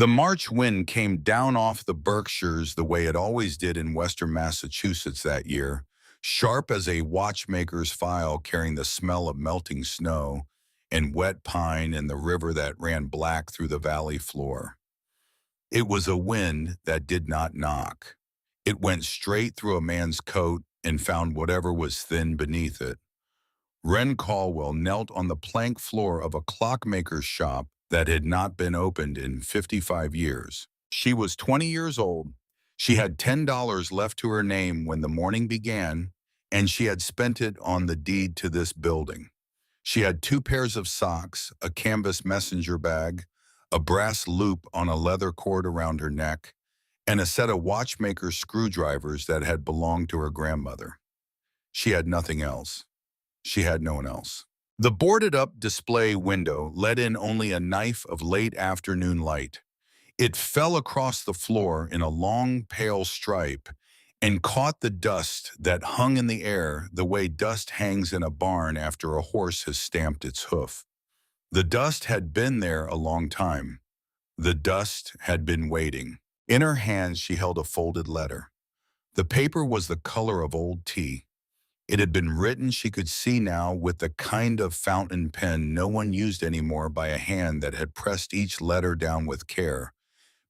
The March wind came down off the Berkshires the way it always did in western Massachusetts that year, sharp as a watchmaker's file carrying the smell of melting snow and wet pine and the river that ran black through the valley floor. It was a wind that did not knock. It went straight through a man's coat and found whatever was thin beneath it. Wren Caldwell knelt on the plank floor of a clockmaker's shop that had not been opened in 55 years. She was 20 years old. She had $10 left to her name when the morning began, and she had spent it on the deed to this building. She had 2 pairs of socks, a canvas messenger bag, a brass loop on a leather cord around her neck, and a set of watchmaker's screwdrivers that had belonged to her grandmother. She had nothing else. She had no one else. The boarded-up display window let in only a knife of late afternoon light. It fell across the floor in a long, pale stripe and caught the dust that hung in the air the way dust hangs in a barn after a horse has stamped its hoof. The dust had been there a long time. The dust had been waiting. In her hands she held a folded letter. The paper was the color of old tea. It had been written, she could see now, with the kind of fountain pen no one used anymore, by a hand that had pressed each letter down with care,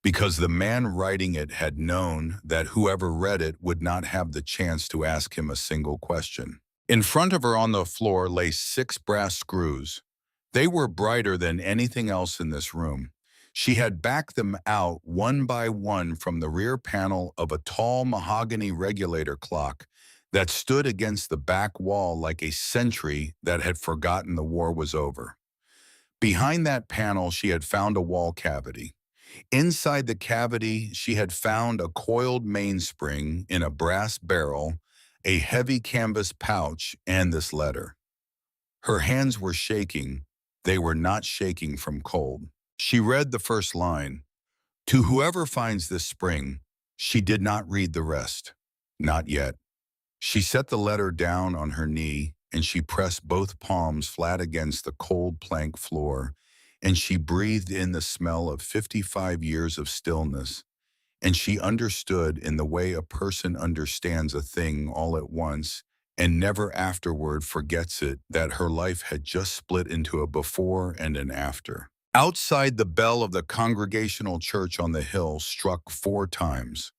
because the man writing it had known that whoever read it would not have the chance to ask him a single question. In front of her on the floor lay 6 brass screws. They were brighter than anything else in this room. She had backed them out one by one from the rear panel of a tall mahogany regulator clock that stood against the back wall like a sentry that had forgotten the war was over. Behind that panel she had found a wall cavity. Inside the cavity she had found a coiled mainspring in a brass barrel, a heavy canvas pouch, and this letter. Her hands were shaking. They were not shaking from cold. She read the first line. To whoever finds this spring. She did not read the rest. Not yet. She set the letter down on her knee, and she pressed both palms flat against the cold plank floor, and she breathed in the smell of 55 years of stillness, and she understood in the way a person understands a thing all at once and never afterward forgets it, that her life had just split into a before and an after. Outside, the bell of the Congregational Church on the hill struck 4 times.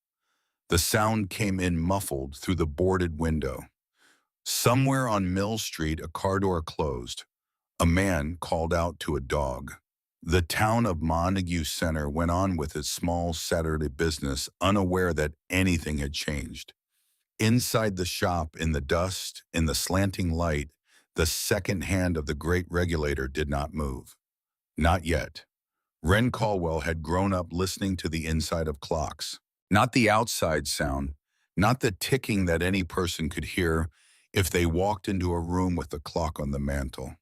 The sound came in muffled through the boarded window. Somewhere on Mill Street, a car door closed. A man called out to a dog. The town of Montague Center went on with its small Saturday business, unaware that anything had changed. Inside the shop, in the dust, in the slanting light, the second hand of the great regulator did not move. Not yet. Wren Caldwell had grown up listening to the inside of clocks. Not the outside sound, not the ticking that any person could hear if they walked into a room with a clock on the mantel.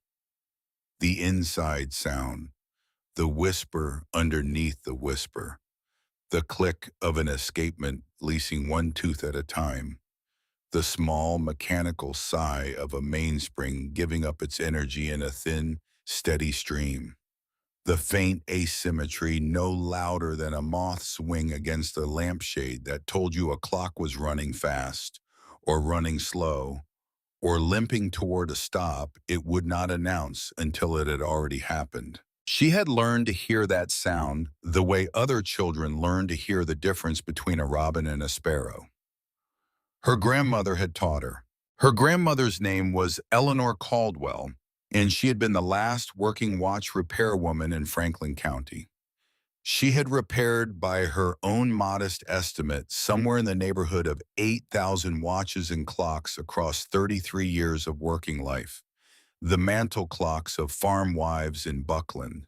The inside sound, the whisper underneath the whisper, the click of an escapement leasing one tooth at a time, the small mechanical sigh of a mainspring giving up its energy in a thin, steady stream. The faint asymmetry no louder than a moth's wing against a lampshade that told you a clock was running fast, or running slow, or limping toward a stop it would not announce until it had already happened. She had learned to hear that sound the way other children learn to hear the difference between a robin and a sparrow. Her grandmother had taught her. Her grandmother's name was Eleanor Caldwell, and she had been the last working watch repair woman in Franklin County. She had repaired, by her own modest estimate, somewhere in the neighborhood of 8,000 watches and clocks across 33 years of working life. The mantel clocks of farm wives in Buckland,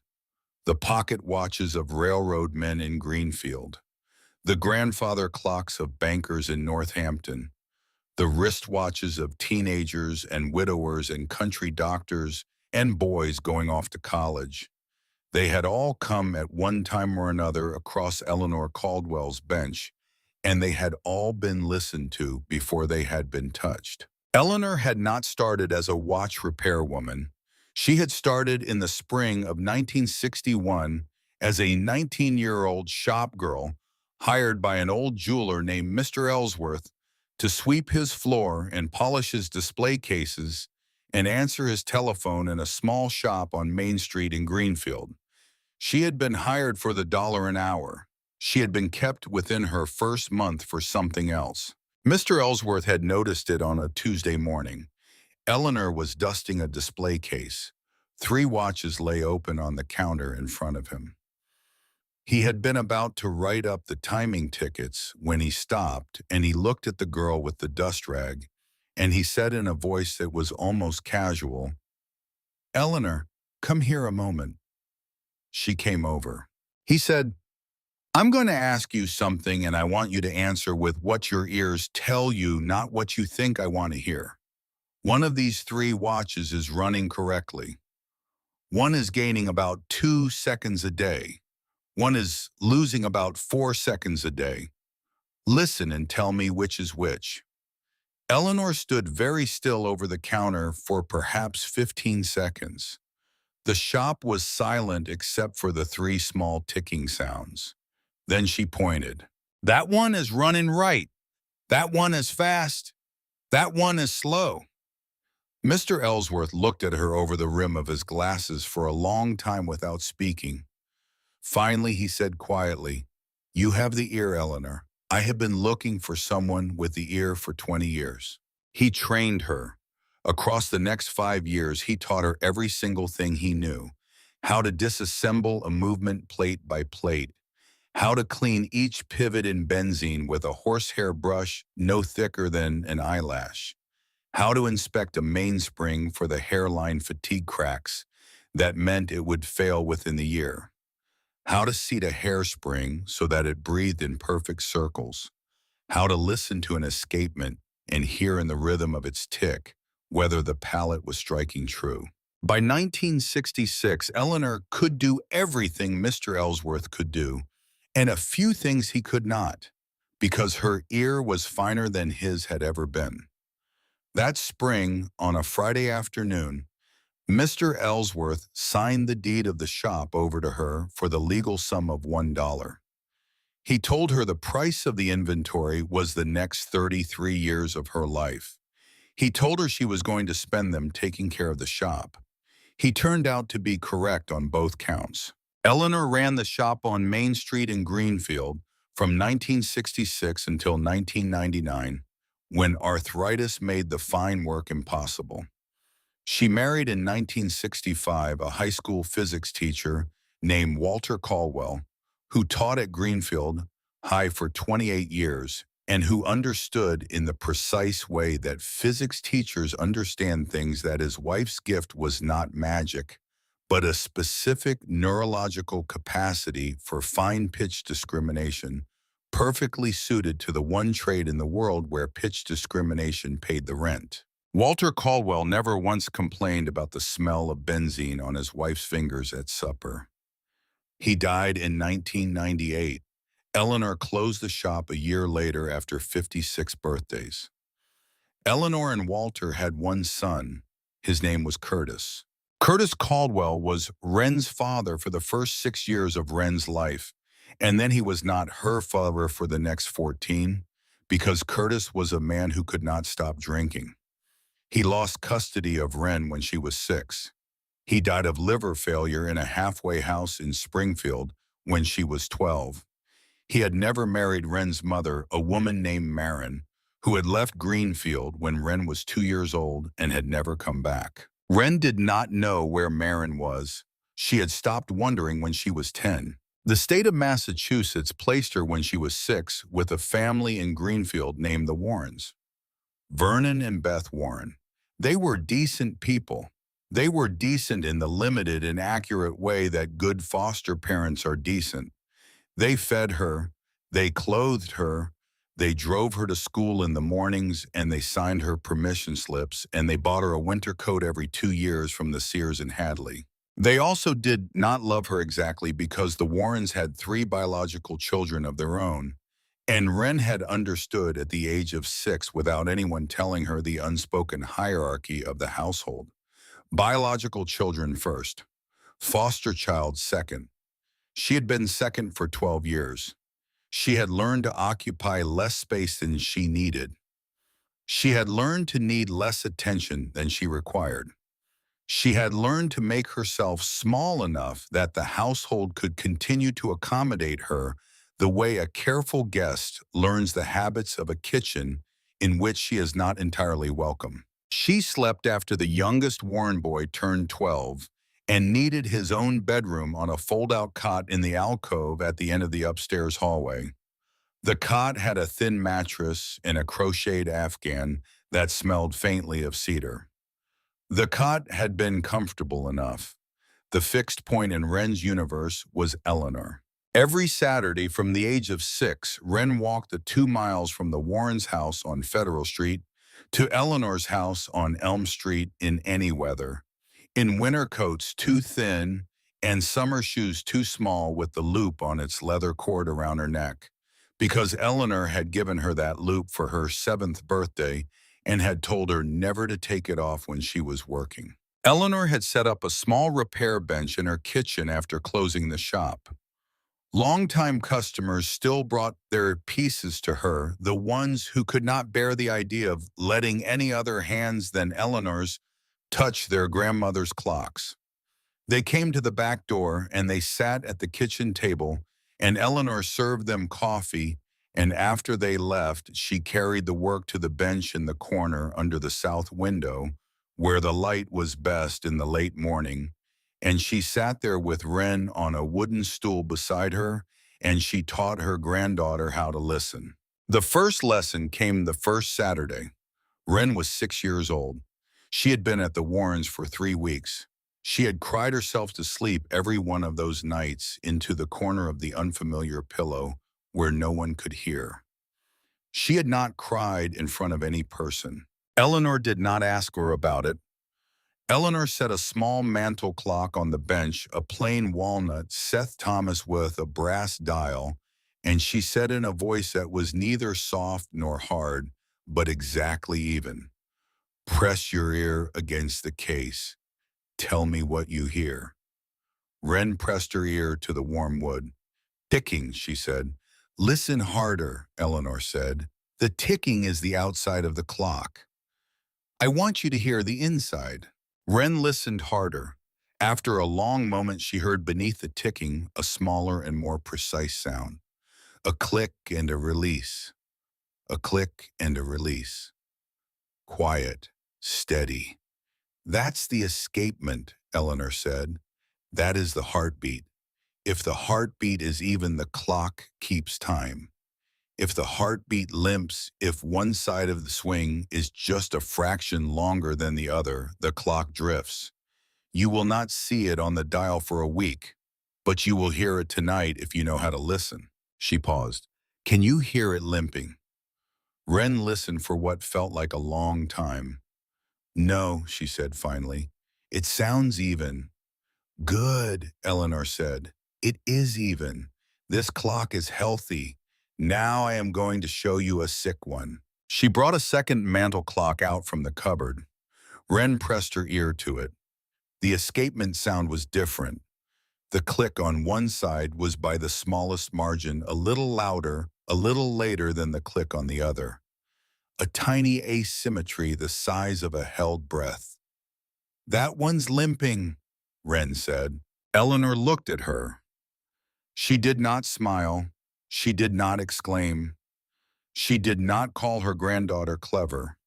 the pocket watches of railroad men in Greenfield, the grandfather clocks of bankers in Northampton, the wristwatches of teenagers and widowers and country doctors and boys going off to college. They had all come at one time or another across Eleanor Caldwell's bench, and they had all been listened to before they had been touched. Eleanor had not started as a watch repair woman. She had started in the spring of 1961 as a 19-year-old shop girl hired by an old jeweler named Mr. Ellsworth to sweep his floor and polish his display cases and answer his telephone in a small shop on Main Street in Greenfield. She had been hired for the dollar an hour. She had been kept within her first month for something else. Mr. Ellsworth had noticed it on a Tuesday morning. Eleanor was dusting a display case. 3 watches lay open on the counter in front of him. He had been about to write up the timing tickets when he stopped, and he looked at the girl with the dust rag, and he said in a voice that was almost casual, "Eleanor, come here a moment." She came over. He said, "I'm going to ask you something, and I want you to answer with what your ears tell you, not what you think I want to hear. One of these 3 watches is running correctly. One is gaining about 2 seconds a day. One is losing about 4 seconds a day. Listen and tell me which is which." Eleanor stood very still over the counter for perhaps 15 seconds. The shop was silent except for the 3 small ticking sounds. Then she pointed. "That one is running right. That one is fast. That one is slow." Mr. Ellsworth looked at her over the rim of his glasses for a long time without speaking. Finally, he said quietly, "You have the ear, Eleanor. I have been looking for someone with the ear for 20 years. He trained her. Across the next 5 years, he taught her every single thing he knew. How to disassemble a movement plate by plate. How to clean each pivot in benzene with a horsehair brush no thicker than an eyelash. How to inspect a mainspring for the hairline fatigue cracks that meant it would fail within the year. How to seat a hairspring so that it breathed in perfect circles. How to listen to an escapement and hear in the rhythm of its tick whether the pallet was striking true." By 1966, Eleanor could do everything Mr. Ellsworth could do, and a few things he could not, because her ear was finer than his had ever been. That spring, on a Friday afternoon, Mr. Ellsworth signed the deed of the shop over to her for the legal sum of $1. He told her the price of the inventory was the next 33 years of her life. He told her she was going to spend them taking care of the shop. He turned out to be correct on both counts. Eleanor ran the shop on Main Street in Greenfield from 1966 until 1999, when arthritis made the fine work impossible. She married in 1965 a high school physics teacher named Walter Caldwell, who taught at Greenfield High for 28 years and who understood in the precise way that physics teachers understand things that his wife's gift was not magic, but a specific neurological capacity for fine pitch discrimination, perfectly suited to the one trade in the world where pitch discrimination paid the rent. Walter Caldwell never once complained about the smell of benzene on his wife's fingers at supper. He died in 1998. Eleanor closed the shop a year later after 56 birthdays. Eleanor and Walter had one son. His name was Curtis. Curtis Caldwell was Wren's father for the first 6 years of Wren's life, and then he was not her father for the next 14, because Curtis was a man who could not stop drinking. He lost custody of Wren when she was 6. He died of liver failure in a halfway house in Springfield when she was 12. He had never married Wren's mother, a woman named Marin, who had left Greenfield when Wren was 2 years old and had never come back. Wren did not know where Marin was. She had stopped wondering when she was 10. The state of Massachusetts placed her when she was 6 with a family in Greenfield named the Warrens. Vernon and Beth Warren. They were decent people. They were decent in the limited and accurate way that good foster parents are decent. They fed her, they clothed her, they drove her to school in the mornings, and they signed her permission slips, and they bought her a winter coat every 2 years from the Sears and Hadley. They also did not love her exactly because the Warrens had 3 biological children of their own, and Wren had understood at the age of 6 without anyone telling her the unspoken hierarchy of the household. Biological children first, foster child second. She had been second for 12 years. She had learned to occupy less space than she needed. She had learned to need less attention than she required. She had learned to make herself small enough that the household could continue to accommodate her the way a careful guest learns the habits of a kitchen in which she is not entirely welcome. She slept after the youngest Warren boy turned 12 and needed his own bedroom on a fold-out cot in the alcove at the end of the upstairs hallway. The cot had a thin mattress and a crocheted afghan that smelled faintly of cedar. The cot had been comfortable enough. The fixed point in Wren's universe was Eleanor. Every Saturday from the age of 6, Wren walked the 2 miles from the Warrens' house on Federal Street to Eleanor's house on Elm Street in any weather, in winter coats too thin and summer shoes too small with the loop on its leather cord around her neck, because Eleanor had given her that loop for her 7th birthday and had told her never to take it off when she was working. Eleanor had set up a small repair bench in her kitchen after closing the shop. Longtime customers still brought their pieces to her, the ones who could not bear the idea of letting any other hands than Eleanor's touch their grandmother's clocks. They came to the back door and they sat at the kitchen table, and Eleanor served them coffee, and after they left, she carried the work to the bench in the corner under the south window, where the light was best in the late morning, and she sat there with Wren on a wooden stool beside her, and she taught her granddaughter how to listen. The first lesson came the first Saturday. Wren was 6 years old. She had been at the Warrens for 3 weeks. She had cried herself to sleep every one of those nights into the corner of the unfamiliar pillow where no one could hear. She had not cried in front of any person. Eleanor did not ask her about it. Eleanor set a small mantel clock on the bench, a plain walnut, Seth Thomas with a brass dial, and she said in a voice that was neither soft nor hard, but exactly even, "Press your ear against the case. Tell me what you hear." Wren pressed her ear to the warm wood. "Ticking," she said. "Listen harder," Eleanor said. "The ticking is the outside of the clock. I want you to hear the inside." Wren listened harder. After a long moment, she heard beneath the ticking a smaller and more precise sound. A click and a release. A click and a release. Quiet, steady. "That's the escapement," Eleanor said. "That is the heartbeat. If the heartbeat is even, the clock keeps time. If the heartbeat limps, if one side of the swing is just a fraction longer than the other, the clock drifts. You will not see it on the dial for a week, but you will hear it tonight if you know how to listen." She paused. "Can you hear it limping?" Wren listened for what felt like a long time. "No," she said finally. "It sounds even." "Good," Eleanor said. "It is even. This clock is healthy. Now I am going to show you a sick one." She brought a second mantel clock out from the cupboard. Wren pressed her ear to it. The escapement sound was different. The click on one side was by the smallest margin, a little louder, a little later than the click on the other. A tiny asymmetry the size of a held breath. "That one's limping," Wren said. Eleanor looked at her. She did not smile. She did not exclaim. She did not call her granddaughter clever.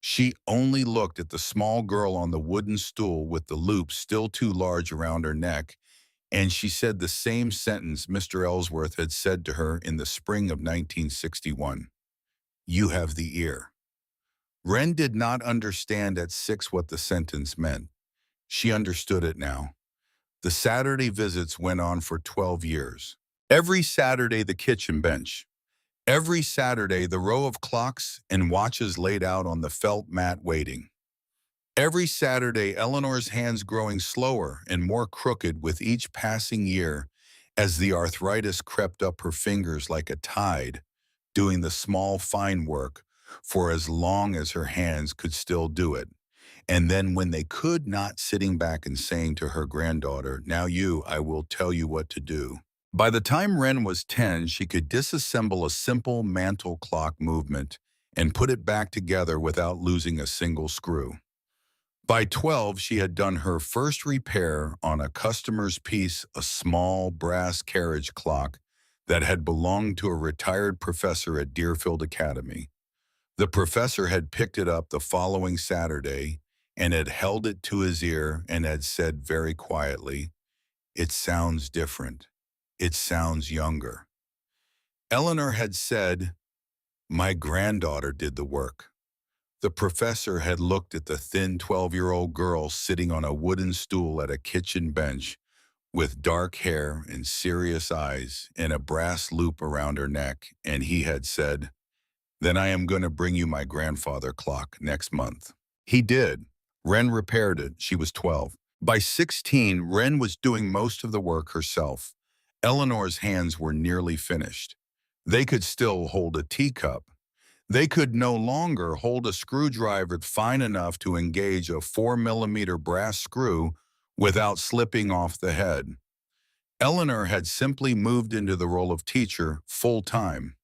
She only looked at the small girl on the wooden stool with the loop still too large around her neck, and she said the same sentence Mr. Ellsworth had said to her in the spring of 1961. "You have the ear." Wren did not understand at 6 what the sentence meant. She understood it now. The Saturday visits went on for 12 years. Every Saturday, the kitchen bench. Every Saturday, the row of clocks and watches laid out on the felt mat waiting. Every Saturday, Eleanor's hands growing slower and more crooked with each passing year as the arthritis crept up her fingers like a tide, doing the small fine work for as long as her hands could still do it. And then when they could not, sitting back and saying to her granddaughter, "Now you, I will tell you what to do." By the time Wren was 10, she could disassemble a simple mantle clock movement and put it back together without losing a single screw. By 12, she had done her first repair on a customer's piece, a small brass carriage clock that had belonged to a retired professor at Deerfield Academy. The professor had picked it up the following Saturday and had held it to his ear and had said very quietly, "It sounds different. It sounds younger." Eleanor had said, "My granddaughter did the work." The professor had looked at the thin 12-year-old girl sitting on a wooden stool at a kitchen bench with dark hair and serious eyes and a brass loop around her neck, and he had said, "Then I am going to bring you my grandfather clock next month." He did. Wren repaired it. She was 12. By 16, Wren was doing most of the work herself. Eleanor's hands were nearly finished. They could still hold a teacup. They could no longer hold a screwdriver fine enough to engage a 4-millimeter brass screw without slipping off the head. Eleanor had simply moved into the role of teacher full-time.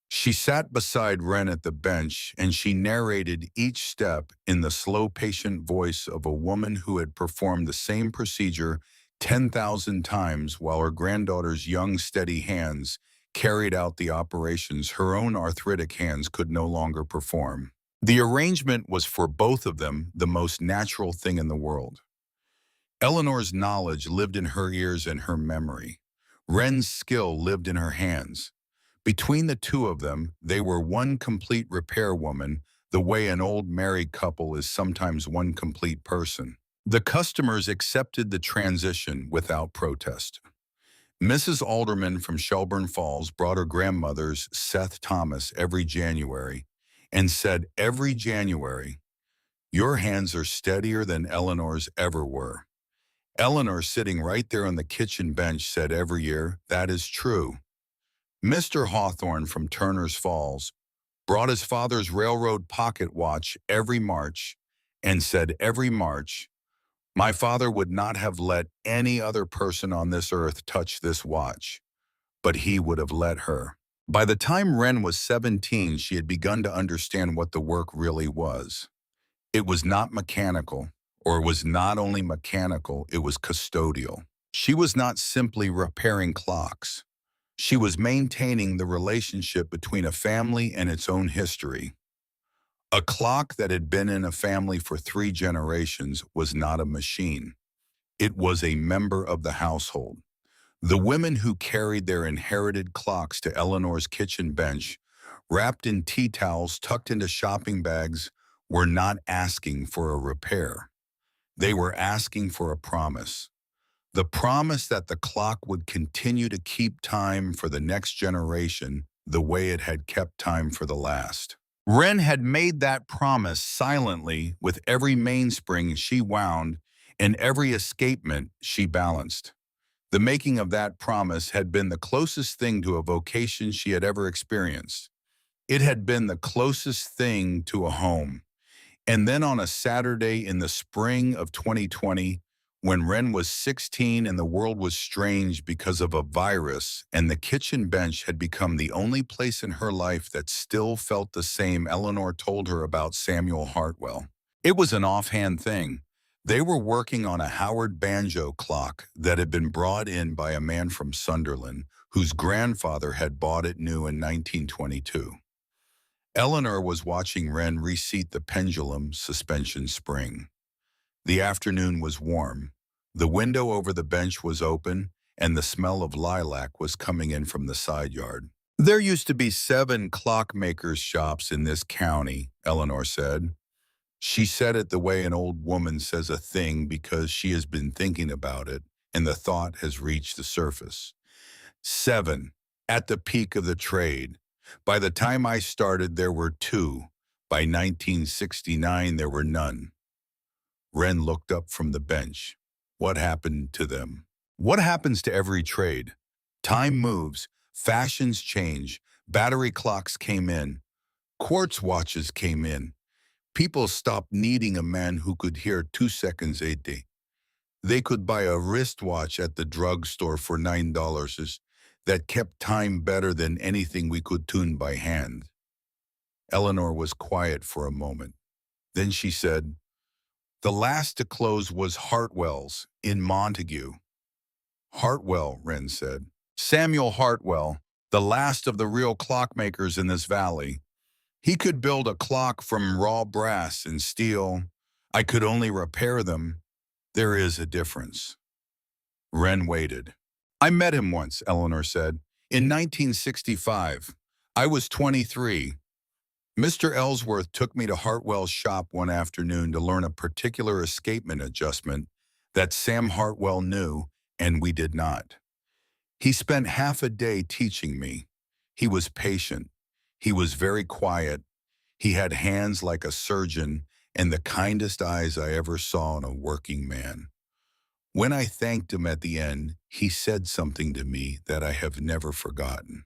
She sat beside Wren at the bench, and she narrated each step in the slow, patient voice of a woman who had performed the same procedure 10,000 times while her granddaughter's young, steady hands carried out the operations her own arthritic hands could no longer perform. The arrangement was for both of them the most natural thing in the world. Eleanor's knowledge lived in her ears and her memory. Wren's skill lived in her hands. Between the two of them, they were one complete repair woman, the way an old married couple is sometimes one complete person. The customers accepted the transition without protest. Mrs. Alderman from Shelburne Falls brought her grandmother's Seth Thomas every January and said every January, "Your hands are steadier than Eleanor's ever were." Eleanor, sitting right there on the kitchen bench, said every year, "That is true." Mr. Hawthorne from Turner's Falls brought his father's railroad pocket watch every March and said every March, "My father would not have let any other person on this earth touch this watch, but he would have let her." By the time Wren was 17, she had begun to understand what the work really was. It was not mechanical, or it was not only mechanical, it was custodial. She was not simply repairing clocks. She was maintaining the relationship between a family and its own history. A clock that had been in a family for 3 generations was not a machine. It was a member of the household. The women who carried their inherited clocks to Eleanor's kitchen bench, wrapped in tea towels tucked into shopping bags, were not asking for a repair. They were asking for a promise. The promise that the clock would continue to keep time for the next generation the way it had kept time for the last. Wren had made that promise silently with every mainspring she wound and every escapement she balanced. The making of that promise had been the closest thing to a vocation she had ever experienced. It had been the closest thing to a home. And then on a Saturday in the spring of 2020, when Wren was 16 and the world was strange because of a virus and the kitchen bench had become the only place in her life that still felt the same, Eleanor told her about Samuel Hartwell. It was an offhand thing. They were working on a Howard banjo clock that had been brought in by a man from Sunderland whose grandfather had bought it new in 1922. Eleanor was watching Wren reseat the pendulum suspension spring. The afternoon was warm. The window over the bench was open, and the smell of lilac was coming in from the side yard. "There used to be 7 clockmakers' shops in this county," Eleanor said. She said it the way an old woman says a thing because she has been thinking about it, and the thought has reached the surface. 7, at the peak of the trade. By the time I started, there were 2. By 1969, there were none. Wren looked up from the bench. What happened to them? What happens to every trade? Time moves, fashions change, battery clocks came in, quartz watches came in. People stopped needing a man who could hear 2 seconds 80. They could buy a wristwatch at the drugstore for $9 that kept time better than anything we could tune by hand. Eleanor was quiet for a moment. Then she said, "The last to close was Hartwell's in Montague." "Hartwell," Wren said. "Samuel Hartwell, the last of the real clockmakers in this valley. He could build a clock from raw brass and steel. I could only repair them. There is a difference." Wren waited. "I met him once," Eleanor said, "in 1965. I was 23. Mr. Ellsworth took me to Hartwell's shop one afternoon to learn a particular escapement adjustment that Sam Hartwell knew and we did not. He spent half a day teaching me. He was patient. He was very quiet. He had hands like a surgeon and the kindest eyes I ever saw in a working man. When I thanked him at the end, he said something to me that I have never forgotten.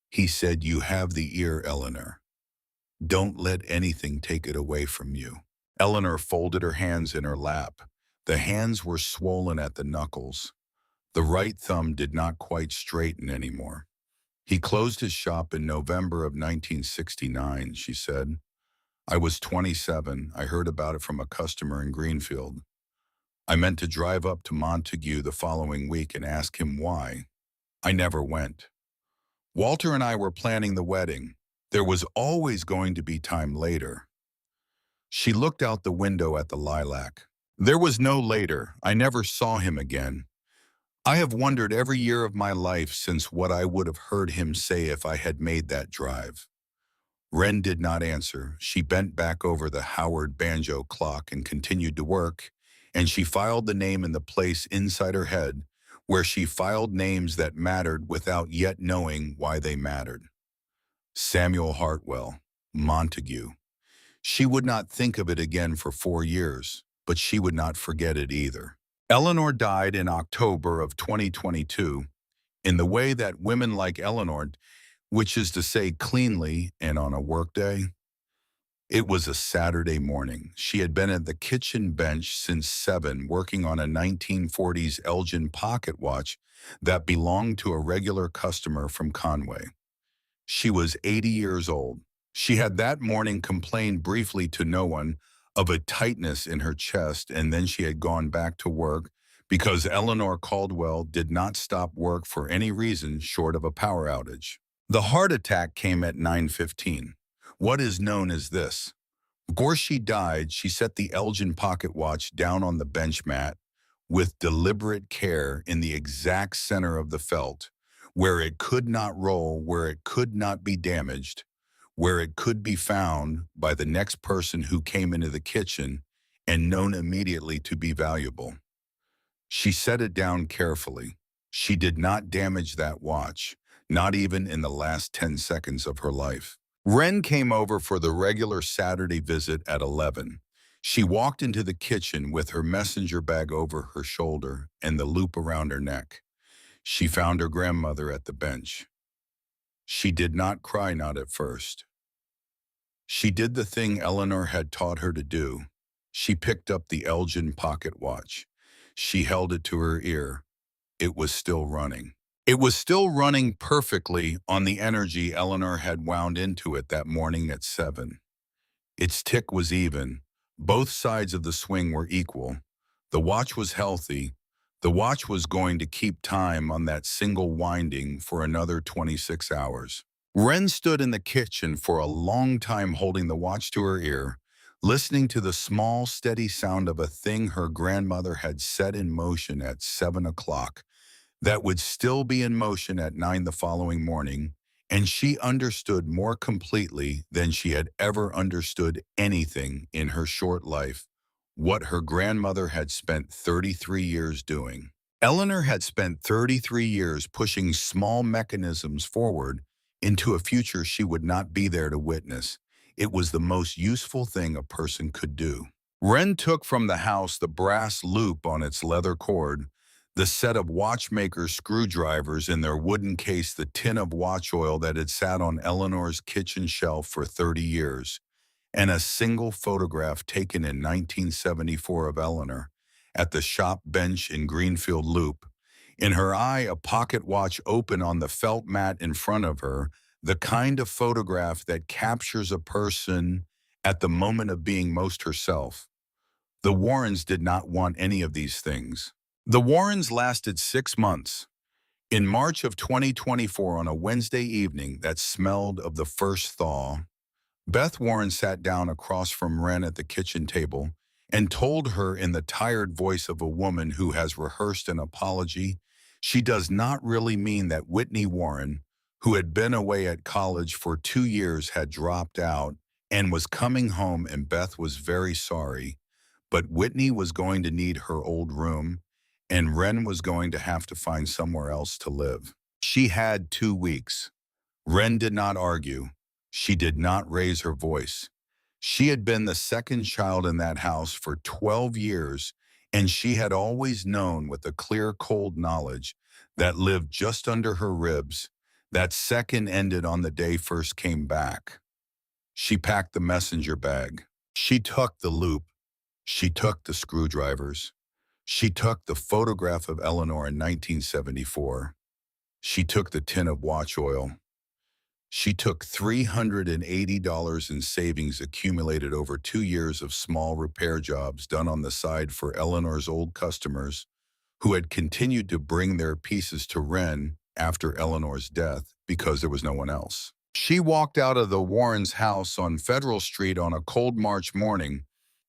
He said, 'You have the ear, Eleanor. Don't let anything take it away from you.'" Eleanor folded her hands in her lap. The hands were swollen at the knuckles. The right thumb did not quite straighten anymore. "He closed his shop in November of 1969, she said. "I was 27. I heard about it from a customer in Greenfield. I meant to drive up to Montague the following week and ask him why. I never went. Walter and I were planning the wedding. There was always going to be time later." She looked out the window at the lilac. "There was no later. I never saw him again. I have wondered every year of my life since what I would have heard him say if I had made that drive." Wren did not answer. She bent back over the Howard banjo clock and continued to work, and she filed the name in the place inside her head where she filed names that mattered without yet knowing why they mattered. Samuel Hartwell, Montague. She would not think of it again for 4 years, but she would not forget it either. Eleanor died in October of 2022 in the way that women like Eleanor, which is to say cleanly and on a workday. It was a Saturday morning. She had been at the kitchen bench since 7 working on a 1940s Elgin pocket watch that belonged to a regular customer from Conway. She was 80 years old. She had that morning complained briefly to no one of a tightness in her chest, and then she had gone back to work because Eleanor Caldwell did not stop work for any reason short of a power outage. The heart attack came at 9:15. What is known as this. Before she died, she set the Elgin pocket watch down on the bench mat with deliberate care in the exact center of the felt, where it could not roll, where it could not be damaged, where it could be found by the next person who came into the kitchen and known immediately to be valuable. She set it down carefully. She did not damage that watch, not even in the last 10 seconds of her life. Wren came over for the regular Saturday visit at 11. She walked into the kitchen with her messenger bag over her shoulder and the loop around her neck. She found her grandmother at the bench. She did not cry, not at first. She did the thing Eleanor had taught her to do. She picked up the Elgin pocket watch. She held it to her ear. It was still running. It was still running perfectly on the energy Eleanor had wound into it that morning at 7. Its tick was even. Both sides of the swing were equal. The watch was healthy. The watch was going to keep time on that single winding for another 26 hours. Wren stood in the kitchen for a long time holding the watch to her ear, listening to the small, steady sound of a thing her grandmother had set in motion at 7 o'clock that would still be in motion at 9 the following morning, and she understood more completely than she had ever understood anything in her short life what her grandmother had spent 33 years doing. Eleanor had spent 33 years pushing small mechanisms forward into a future she would not be there to witness. It was the most useful thing a person could do. Wren took from the house the brass loop on its leather cord, the set of watchmaker's screwdrivers in their wooden case, the tin of watch oil that had sat on Eleanor's kitchen shelf for 30 years, and a single photograph taken in 1974 of Eleanor at the shop bench in Greenfield Loop. In her eye, a pocket watch open on the felt mat in front of her, the kind of photograph that captures a person at the moment of being most herself. The Warrens did not want any of these things. The Warrens lasted 6 months. In March of 2024, on a Wednesday evening that smelled of the first thaw, Beth Warren sat down across from Wren at the kitchen table and told her in the tired voice of a woman who has rehearsed an apology she does not really mean that Whitney Warren, who had been away at college for 2 years, had dropped out and was coming home, and Beth was very sorry, but Whitney was going to need her old room and Wren was going to have to find somewhere else to live. She had 2 weeks. Wren did not argue. She did not raise her voice. She had been the second child in that house for 12 years, and she had always known with a clear, cold knowledge that lived just under her ribs, that second ended on the day first came back. She packed the messenger bag. She took the loop. She took the screwdrivers. She took the photograph of Eleanor in 1974. She took the tin of watch oil. She took $380 in savings accumulated over 2 years of small repair jobs done on the side for Eleanor's old customers who had continued to bring their pieces to Wren after Eleanor's death because there was no one else. She walked out of the Warrens' house on Federal Street on a cold March morning,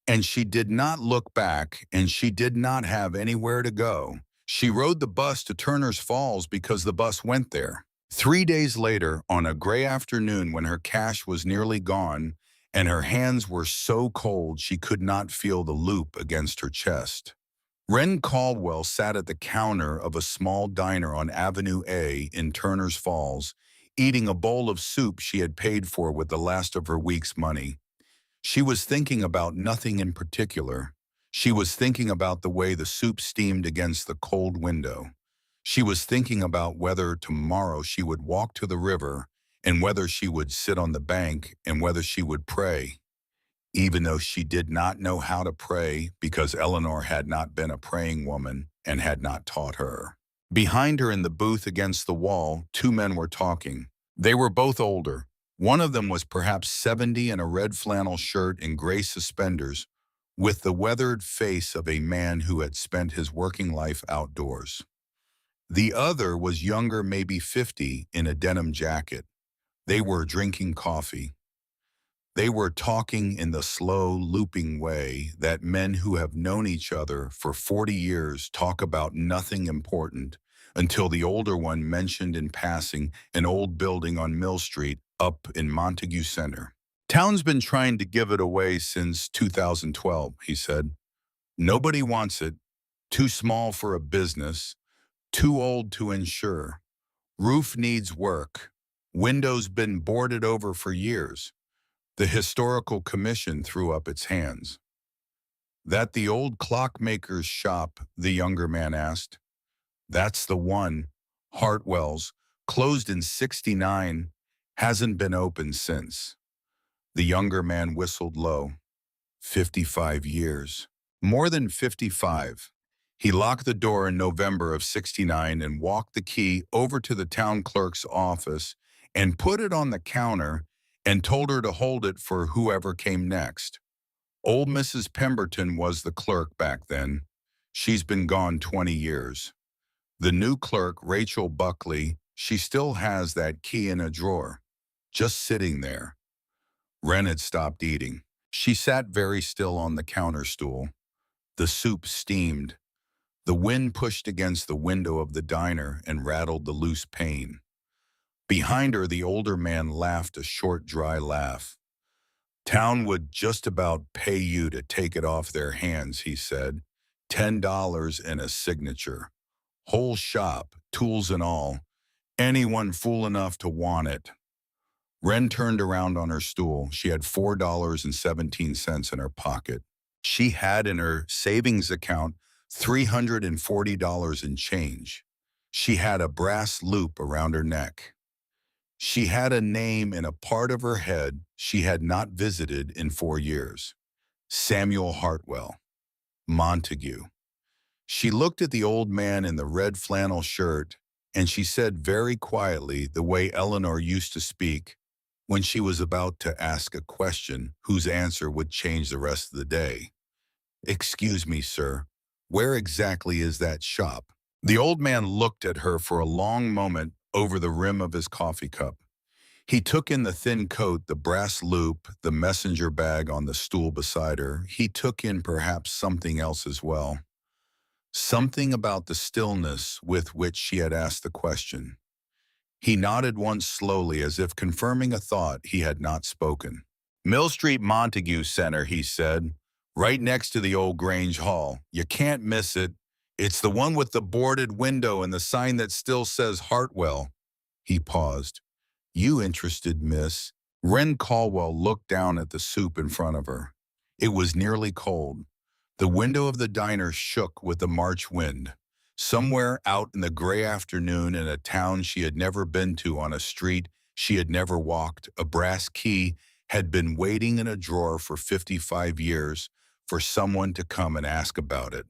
and she did not look back, and she did not have anywhere to go. She rode the bus to Turner's Falls because the bus went there. 3 days later, on a gray afternoon when her cash was nearly gone and her hands were so cold she could not feel the loop against her chest, Wren Caldwell sat at the counter of a small diner on Avenue A in Turner's Falls, eating a bowl of soup she had paid for with the last of her week's money. She was thinking about nothing in particular. She was thinking about the way the soup steamed against the cold window. She was thinking about whether tomorrow she would walk to the river and whether she would sit on the bank and whether she would pray, even though she did not know how to pray because Eleanor had not been a praying woman and had not taught her. Behind her in the booth against the wall, 2 men were talking. They were both older. One of them was perhaps 70 in a red flannel shirt and gray suspenders, with the weathered face of a man who had spent his working life outdoors. The other was younger, maybe 50, in a denim jacket. They were drinking coffee. They were talking in the slow, looping way that men who have known each other for 40 years talk about nothing important until the older one mentioned in passing an old building on Mill Street up in Montague Center. "Town's been trying to give it away since 2012, he said. "Nobody wants it. Too small for a business. Too old to insure. Roof needs work. Windows been boarded over for years." The Historical Commission threw up its hands. "That the old clockmaker's shop?" the younger man asked. "That's the one. Hartwell's. Closed in '69. Hasn't been open since." The younger man whistled low. 55 years. More than 55. He locked the door in November of '69 and walked the key over to the town clerk's office and put it on the counter and told her to hold it for whoever came next. Old Mrs. Pemberton was the clerk back then. She's been gone 20 years. The new clerk, Rachel Buckley, she still has that key in a drawer, just sitting there. Wren had stopped eating. She sat very still on the counter stool. The soup steamed. The wind pushed against the window of the diner and rattled the loose pane. Behind her, the older man laughed a short, dry laugh. "Town would just about pay you to take it off their hands," he said. $10 and a signature. Whole shop, tools and all. Anyone fool enough to want it. Wren turned around on her stool. She had $4.17 in her pocket. She had in her savings account $340 in change. She had a brass loop around her neck. She had a name in a part of her head she had not visited in 4 years. Samuel Hartwell, Montague. She looked at the old man in the red flannel shirt, and she said very quietly, the way Eleanor used to speak when she was about to ask a question whose answer would change the rest of the day. "Excuse me, sir, where exactly is that shop?" The old man looked at her for a long moment over the rim of his coffee cup. He took in the thin coat, the brass loop, the messenger bag on the stool beside her. He took in perhaps something else as well. Something about the stillness with which she had asked the question. He nodded once slowly as if confirming a thought he had not spoken. "Mill Street Montague Center," he said, "right next to the old Grange Hall. You can't miss it. It's the one with the boarded window and the sign that still says Hartwell." He paused. "You interested, miss?" Wren Caldwell looked down at the soup in front of her. It was nearly cold. The window of the diner shook with the March wind. Somewhere out in the gray afternoon in a town she had never been to, on a street she had never walked, a brass key had been waiting in a drawer for 55 years for someone to come and ask about it.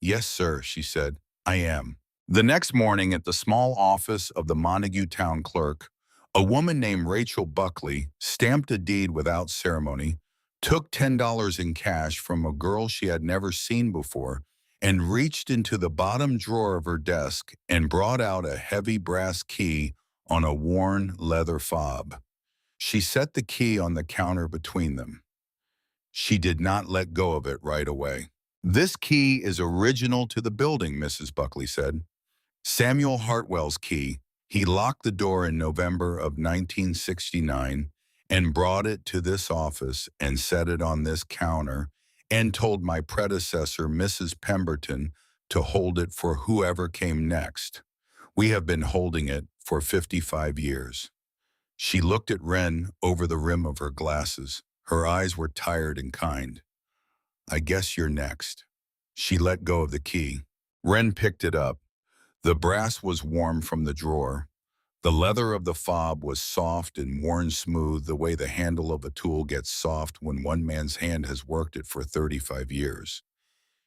"Yes, sir," she said, "I am." The next morning at the small office of the Montague town clerk, a woman named Rachel Buckley stamped a deed without ceremony, took $10 in cash from a girl she had never seen before, and reached into the bottom drawer of her desk and brought out a heavy brass key on a worn leather fob. She set the key on the counter between them. She did not let go of it right away. "This key is original to the building," Mrs. Buckley said. "Samuel Hartwell's key. He locked the door in November of 1969 and brought it to this office and set it on this counter and told my predecessor, Mrs. Pemberton, to hold it for whoever came next. We have been holding it for 55 years." She looked at Wren over the rim of her glasses. Her eyes were tired and kind. "I guess you're next." She let go of the key. Wren picked it up. The brass was warm from the drawer. The leather of the fob was soft and worn smooth, the way the handle of a tool gets soft when one man's hand has worked it for 35 years.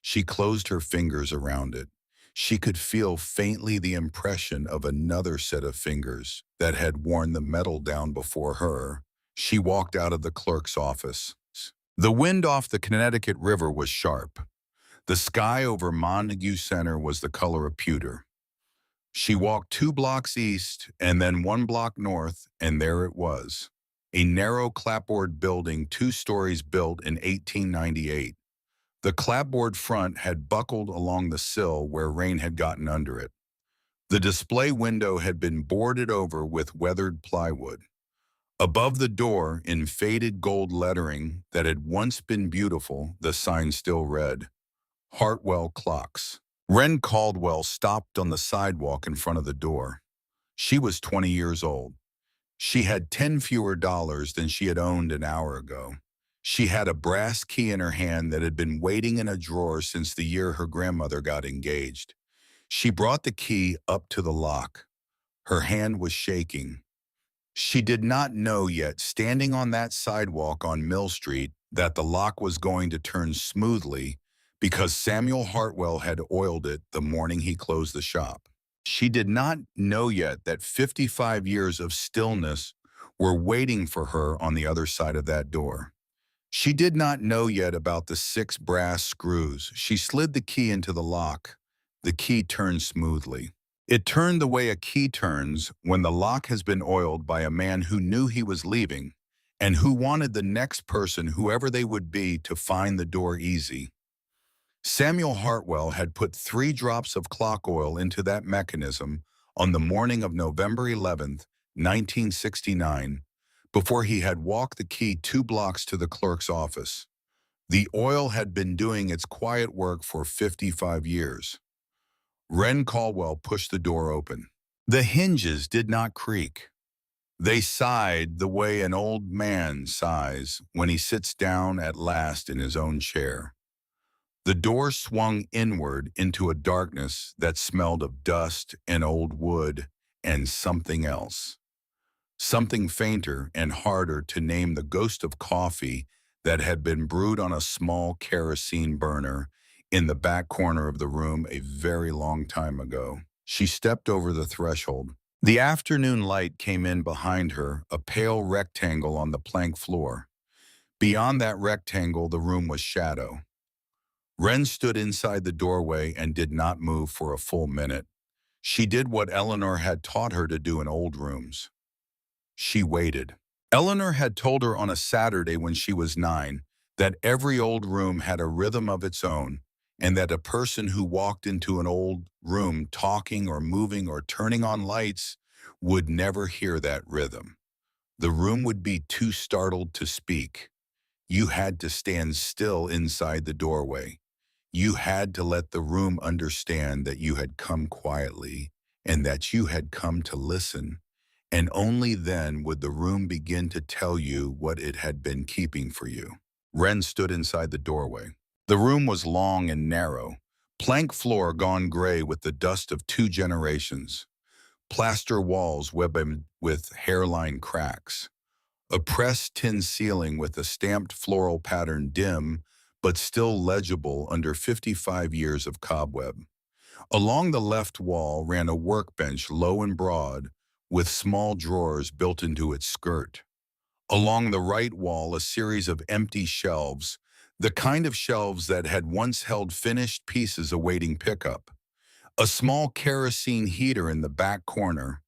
She closed her fingers around it. She could feel faintly the impression of another set of fingers that had worn the metal down before her. She walked out of the clerk's office. The wind off the Connecticut River was sharp. The sky over Montague Center was the color of pewter. She walked 2 blocks east and then 1 block north, and there it was. A narrow clapboard building, 2 stories, built in 1898. The clapboard front had buckled along the sill where rain had gotten under it. The display window had been boarded over with weathered plywood. Above the door, in faded gold lettering that had once been beautiful, the sign still read, "Hartwell Clocks." Wren Caldwell stopped on the sidewalk in front of the door. She was 20 years old. She had 10 fewer dollars than she had owned an hour ago. She had a brass key in her hand that had been waiting in a drawer since the year her grandmother got engaged. She brought the key up to the lock. Her hand was shaking. She did not know yet, standing on that sidewalk on Mill Street, that the lock was going to turn smoothly because Samuel Hartwell had oiled it the morning he closed the shop. She did not know yet that 55 years of stillness were waiting for her on the other side of that door. She did not know yet about the 6 brass screws. She slid the key into the lock. The key turned smoothly. It turned the way a key turns when the lock has been oiled by a man who knew he was leaving and who wanted the next person, whoever they would be, to find the door easy. Samuel Hartwell had put 3 drops of clock oil into that mechanism on the morning of November 11th, 1969, before he had walked the key 2 blocks to the clerk's office. The oil had been doing its quiet work for 55 years. Wren Caldwell pushed the door open. The hinges did not creak. They sighed the way an old man sighs when he sits down at last in his own chair. The door swung inward into a darkness that smelled of dust and old wood and something else. something fainter and harder to name, the ghost of coffee that had been brewed on a small kerosene burner in the back corner of the room a very long time ago. She stepped over the threshold. The afternoon light came in behind her, a pale rectangle on the plank floor. Beyond that rectangle, the room was shadow. Wren stood inside the doorway and did not move for a full minute. She did what Eleanor had taught her to do in old rooms. She waited. Eleanor had told her on a Saturday when she was 9 that every old room had a rhythm of its own, and that a person who walked into an old room talking or moving or turning on lights would never hear that rhythm. The room would be too startled to speak. You had to stand still inside the doorway. You had to let the room understand that you had come quietly and that you had come to listen, and only then would the room begin to tell you what it had been keeping for you. Wren stood inside the doorway. The room was long and narrow, plank floor gone gray with the dust of 2 generations, plaster walls webbed with hairline cracks, a pressed tin ceiling with a stamped floral pattern dim but still legible under 55 years of cobweb. Along the left wall ran a workbench low and broad, with small drawers built into its skirt. Along the right wall, a series of empty shelves, the kind of shelves that had once held finished pieces awaiting pickup. A small kerosene heater in the back corner,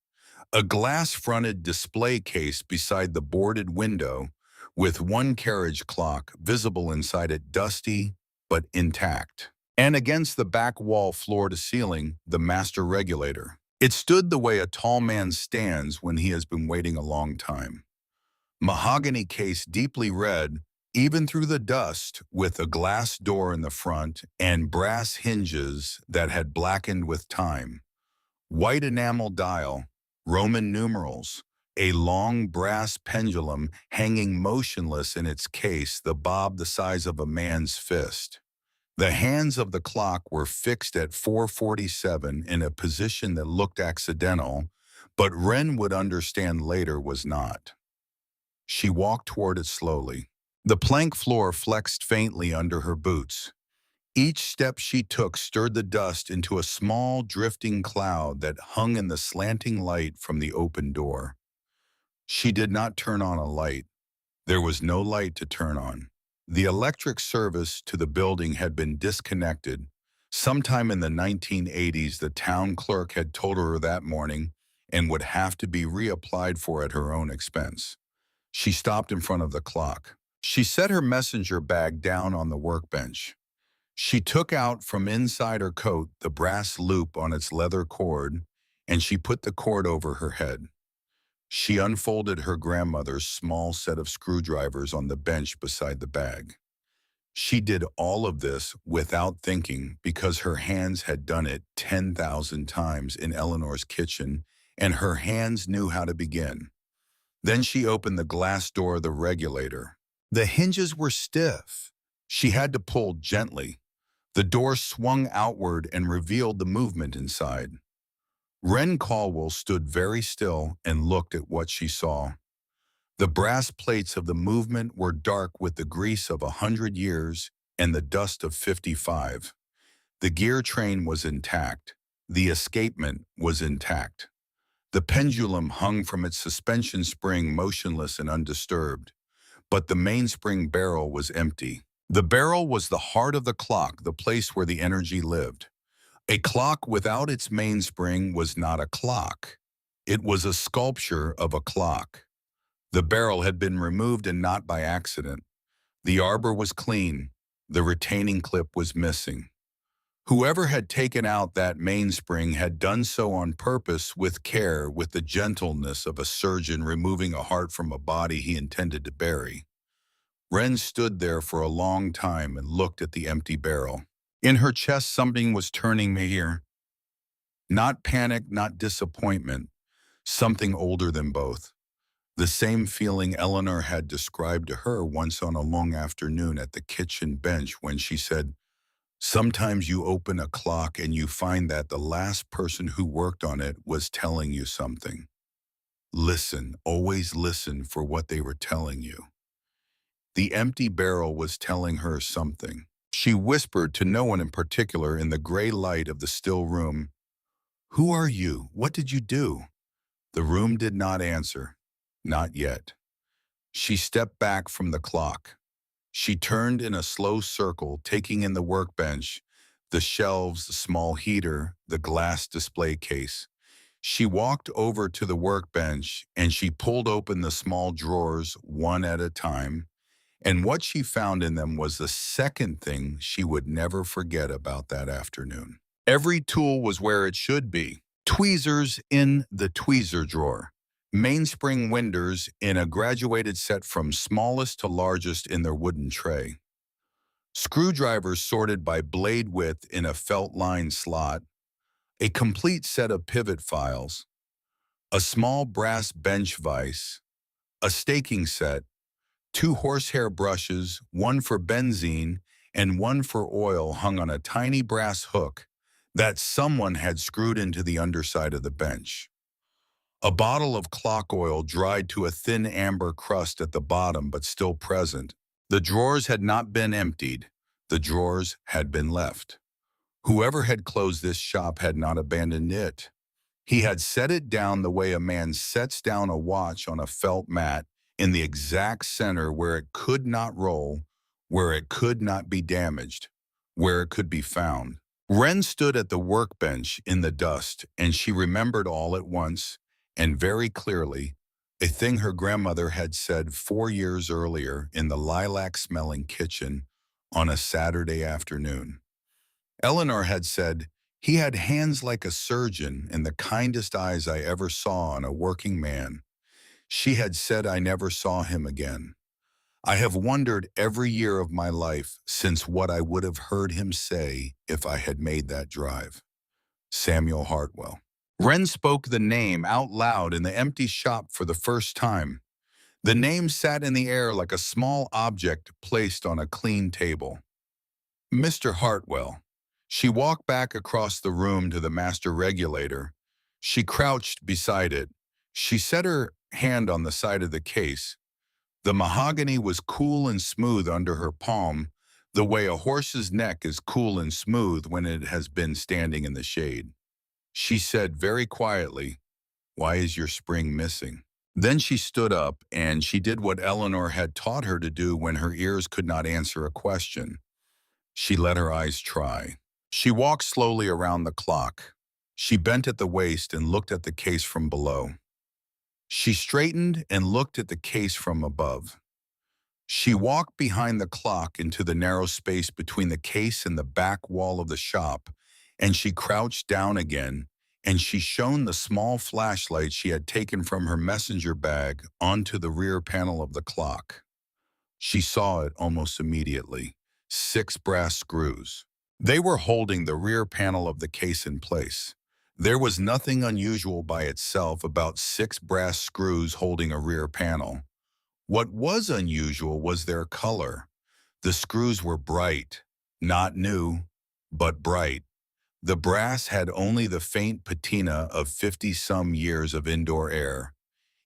a glass-fronted display case beside the boarded window, with one carriage clock visible inside it, dusty but intact. And against the back wall, floor to ceiling, the master regulator. It stood the way a tall man stands when he has been waiting a long time. Mahogany case, deeply red, even through the dust, with a glass door in the front and brass hinges that had blackened with time. White enamel dial, Roman numerals, a long brass pendulum hanging motionless in its case, the bob the size of a man's fist. The hands of the clock were fixed at 4:47 in a position that looked accidental, but Wren would understand later was not. She walked toward it slowly. The plank floor flexed faintly under her boots. Each step she took stirred the dust into a small drifting cloud that hung in the slanting light from the open door. She did not turn on a light. There was no light to turn on. The electric service to the building had been disconnected. Sometime in the 1980s, the town clerk had told her that morning, and would have to be reapplied for at her own expense. She stopped in front of the clock. She set her messenger bag down on the workbench. She took out from inside her coat the brass loop on its leather cord, and she put the cord over her head. She unfolded her grandmother's small set of screwdrivers on the bench beside the bag. She did all of this without thinking, because her hands had done it 10,000 times in Eleanor's kitchen, and her hands knew how to begin. Then she opened the glass door of the regulator. The hinges were stiff. She had to pull gently. The door swung outward and revealed the movement inside. Wren Caldwell stood very still and looked at what she saw. The brass plates of the movement were dark with the grease of 100 years and the dust of 55. The gear train was intact. The escapement was intact. The pendulum hung from its suspension spring motionless and undisturbed, but the mainspring barrel was empty. The barrel was the heart of the clock, the place where the energy lived. A clock without its mainspring was not a clock. It was a sculpture of a clock. The barrel had been removed, and not by accident. The arbor was clean. The retaining clip was missing. Whoever had taken out that mainspring had done so on purpose, with care, with the gentleness of a surgeon removing a heart from a body he intended to bury. Wren stood there for a long time and looked at the empty barrel. In her chest, something was turning here. Not panic, not disappointment. Something older than both. The same feeling Eleanor had described to her once on a long afternoon at the kitchen bench, when she said, "Sometimes you open a clock and you find that the last person who worked on it was telling you something." Listen, always listen for what they were telling you. The empty barrel was telling her something. She whispered to no one in particular in the gray light of the still room, "Who are you? What did you do?" The room did not answer. Not yet. She stepped back from the clock. She turned in a slow circle, taking in the workbench, the shelves, the small heater, the glass display case. She walked over to the workbench and she pulled open the small drawers one at a time. And what she found in them was the second thing she would never forget about that afternoon. Every tool was where it should be. Tweezers in the tweezer drawer. Mainspring winders in a graduated set from smallest to largest in their wooden tray. Screwdrivers sorted by blade width in a felt-lined slot. A complete set of pivot files. A small brass bench vise. A staking set. 2 horsehair brushes, one for benzene and one for oil, hung on a tiny brass hook that someone had screwed into the underside of the bench. A bottle of clock oil dried to a thin amber crust at the bottom but still present. The drawers had not been emptied. The drawers had been left. Whoever had closed this shop had not abandoned it. He had set it down the way a man sets down a watch on a felt mat, in the exact center where it could not roll, where it could not be damaged, where it could be found. Wren stood at the workbench in the dust, and she remembered all at once, and very clearly, a thing her grandmother had said 4 years earlier in the lilac-smelling kitchen on a Saturday afternoon. Eleanor had said, "He had hands like a surgeon and the kindest eyes I ever saw on a working man." She had said, "I never saw him again. I have wondered every year of my life since what I would have heard him say if I had made that drive." Samuel Hartwell. Wren spoke the name out loud in the empty shop for the first time. The name sat in the air like a small object placed on a clean table. "Mr. Hartwell." She walked back across the room to the master regulator. She crouched beside it. She set her hand on the side of the case. The mahogany was cool and smooth under her palm, the way a horse's neck is cool and smooth when it has been standing in the shade. She said very quietly, "Why is your spring missing?" Then she stood up and she did what Eleanor had taught her to do when her ears could not answer a question. She let her eyes try. She walked slowly around the clock. She bent at the waist and looked at the case from below. She straightened and looked at the case from above. She walked behind the clock into the narrow space between the case and the back wall of the shop, and she crouched down again, and she shone the small flashlight she had taken from her messenger bag onto the rear panel of the clock. She saw it almost immediately. 6 brass screws. They were holding the rear panel of the case in place. There was nothing unusual by itself about 6 brass screws holding a rear panel. What was unusual was their color. The screws were bright, not new, but bright. The brass had only the faint patina of 50-some years of indoor air.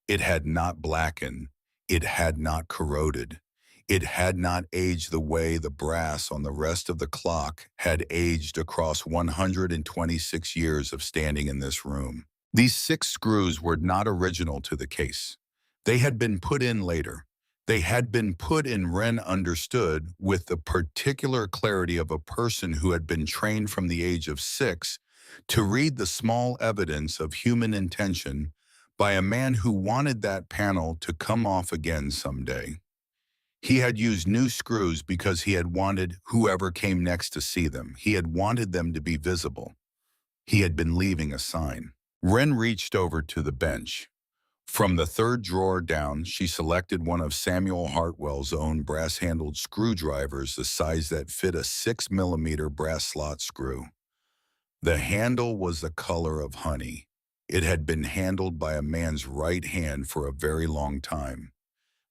It had not blackened. It had not corroded. It had not aged the way the brass on the rest of the clock had aged across 126 years of standing in this room. These 6 screws were not original to the case. They had been put in later. They had been put in, Wren understood, with the particular clarity of a person who had been trained from the age of 6 to read the small evidence of human intention by a man who wanted that panel to come off again someday. He had used new screws because he had wanted whoever came next to see them. He had wanted them to be visible. He had been leaving a sign. Wren reached over to the bench. From the 3rd drawer down, she selected one of Samuel Hartwell's own brass-handled screwdrivers, the size that fit a 6mm brass slot screw. The handle was the color of honey. It had been handled by a man's right hand for a very long time.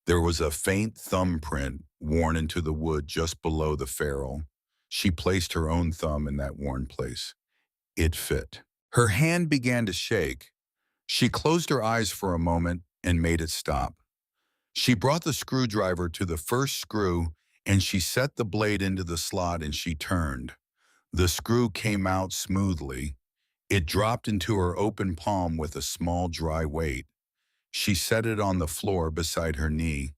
There was a faint thumbprint worn into the wood just below the ferrule. She placed her own thumb in that worn place. It fit. Her hand began to shake. She closed her eyes for a moment and made it stop. She brought the screwdriver to the first screw and she set the blade into the slot and she turned. The screw came out smoothly. It dropped into her open palm with a small dry weight. She set it on the floor beside her knee.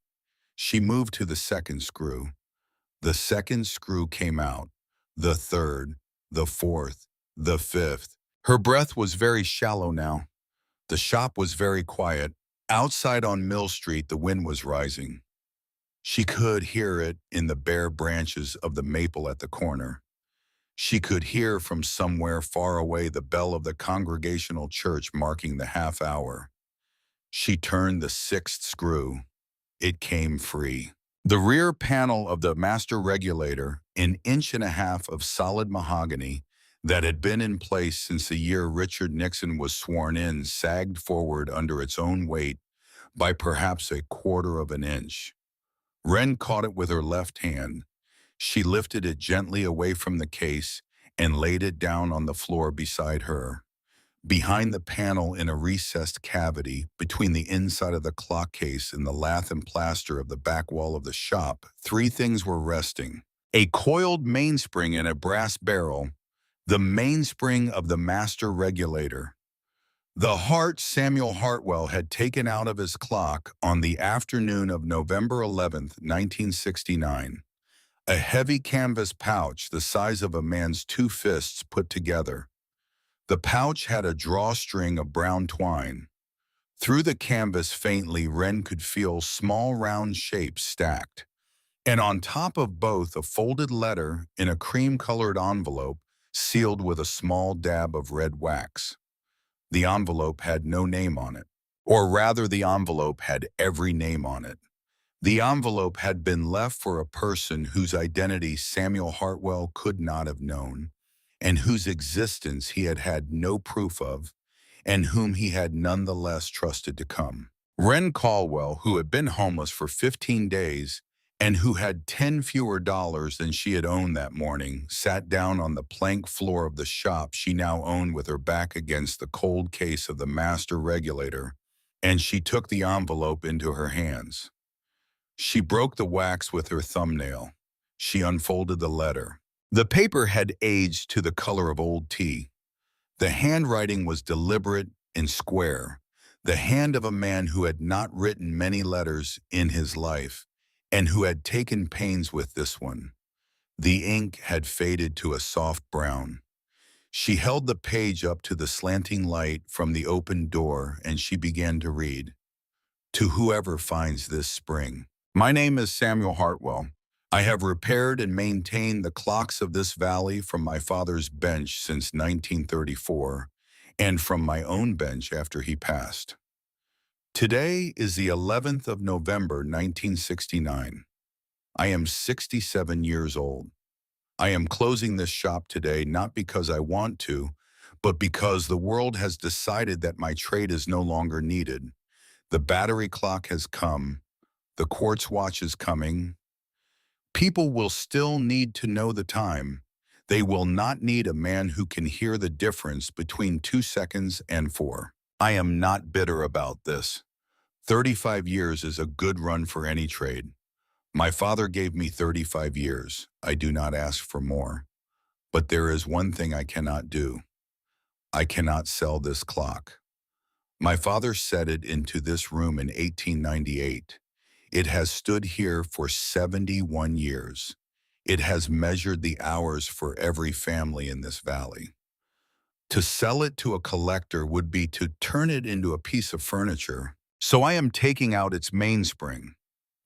She moved to the second screw. The second screw came out. The third, the fourth, the fifth. Her breath was very shallow now. The shop was very quiet. Outside on Mill Street, the wind was rising. She could hear it in the bare branches of the maple at the corner. She could hear from somewhere far away the bell of the Congregational church marking the half hour. She turned the sixth screw. It came free. The rear panel of the master regulator, an inch and a half of solid mahogany that had been in place since the year Richard Nixon was sworn in, sagged forward under its own weight by perhaps a quarter of an inch. Wren caught it with her left hand. She lifted it gently away from the case and laid it down on the floor beside her. Behind the panel, in a recessed cavity between the inside of the clock case and the lath and plaster of the back wall of the shop, three things were resting: a coiled mainspring in a brass barrel, the mainspring of the master regulator, the heart Samuel Hartwell had taken out of his clock on the afternoon of November 11th, 1969, a heavy canvas pouch the size of a man's two fists put together. The pouch had a drawstring of brown twine. Through the canvas faintly, Wren could feel small round shapes stacked. And on top of both, a folded letter in a cream-colored envelope sealed with a small dab of red wax. The envelope had no name on it. Or rather, the envelope had every name on it. The envelope had been left for a person whose identity Samuel Hartwell could not have known, and whose existence he had had no proof of, and whom he had nonetheless trusted to come. Wren Caldwell, who had been homeless for 15 days and who had 10 fewer dollars than she had owned that morning, sat down on the plank floor of the shop she now owned with her back against the cold case of the master regulator, and she took the envelope into her hands. She broke the wax with her thumbnail. She unfolded the letter. The paper had aged to the color of old tea. The handwriting was deliberate and square, the hand of a man who had not written many letters in his life, and who had taken pains with this one. The ink had faded to a soft brown. She held the page up to the slanting light from the open door, and she began to read. To whoever finds this spring. My name is Samuel Hartwell. I have repaired and maintained the clocks of this valley from my father's bench since 1934, and from my own bench after he passed. Today is the 11th of November, 1969. I am 67 years old. I am closing this shop today not because I want to, but because the world has decided that my trade is no longer needed. The battery clock has come. The quartz watch is coming. People will still need to know the time. They will not need a man who can hear the difference between 2 seconds and 4. I am not bitter about this. 35 years is a good run for any trade. My father gave me 35 years. I do not ask for more. But there is one thing I cannot do. I cannot sell this clock. My father set it into this room in 1898. It has stood here for 71 years. It has measured the hours for every family in this valley. To sell it to a collector would be to turn it into a piece of furniture. So I am taking out its mainspring.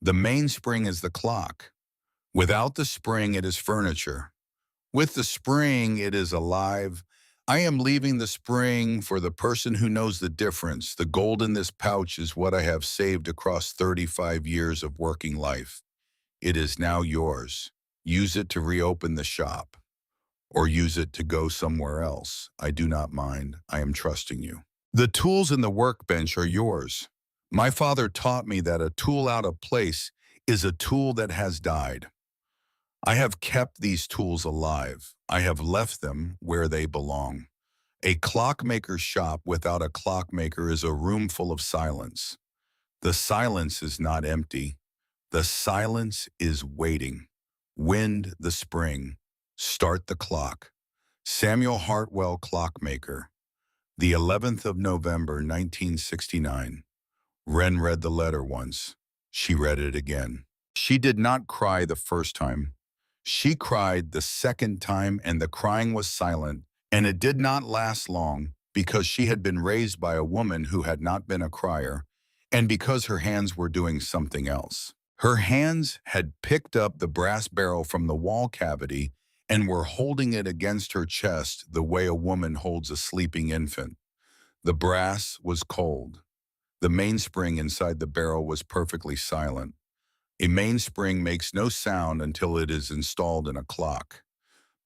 The mainspring is the clock. Without the spring, it is furniture. With the spring, it is alive. I am leaving the spring for the person who knows the difference. The gold in this pouch is what I have saved across 35 years of working life. It is now yours. Use it to reopen the shop, or use it to go somewhere else. I do not mind. I am trusting you. The tools in the workbench are yours. My father taught me that a tool out of place is a tool that has died. I have kept these tools alive. I have left them where they belong. A clockmaker's shop without a clockmaker is a room full of silence. The silence is not empty. The silence is waiting. Wind the spring. Start the clock. Samuel Hartwell, Clockmaker. The 11th of November, 1969. Wren read the letter once. She read it again. She did not cry the first time. She cried the second time, and the crying was silent, and it did not last long because she had been raised by a woman who had not been a crier, and because her hands were doing something else. Her hands had picked up the brass barrel from the wall cavity and were holding it against her chest the way a woman holds a sleeping infant. The brass was cold. The mainspring inside the barrel was perfectly silent. A mainspring makes no sound until it is installed in a clock.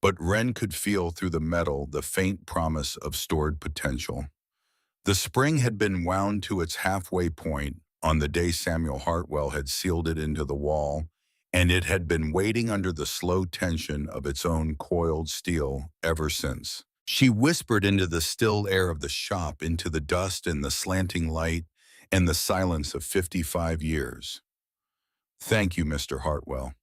But Wren could feel through the metal the faint promise of stored potential. The spring had been wound to its halfway point on the day Samuel Hartwell had sealed it into the wall, and it had been waiting under the slow tension of its own coiled steel ever since. She whispered into the still air of the shop, into the dust and the slanting light and the silence of 55 years. "Thank you, Mr. Hartwell.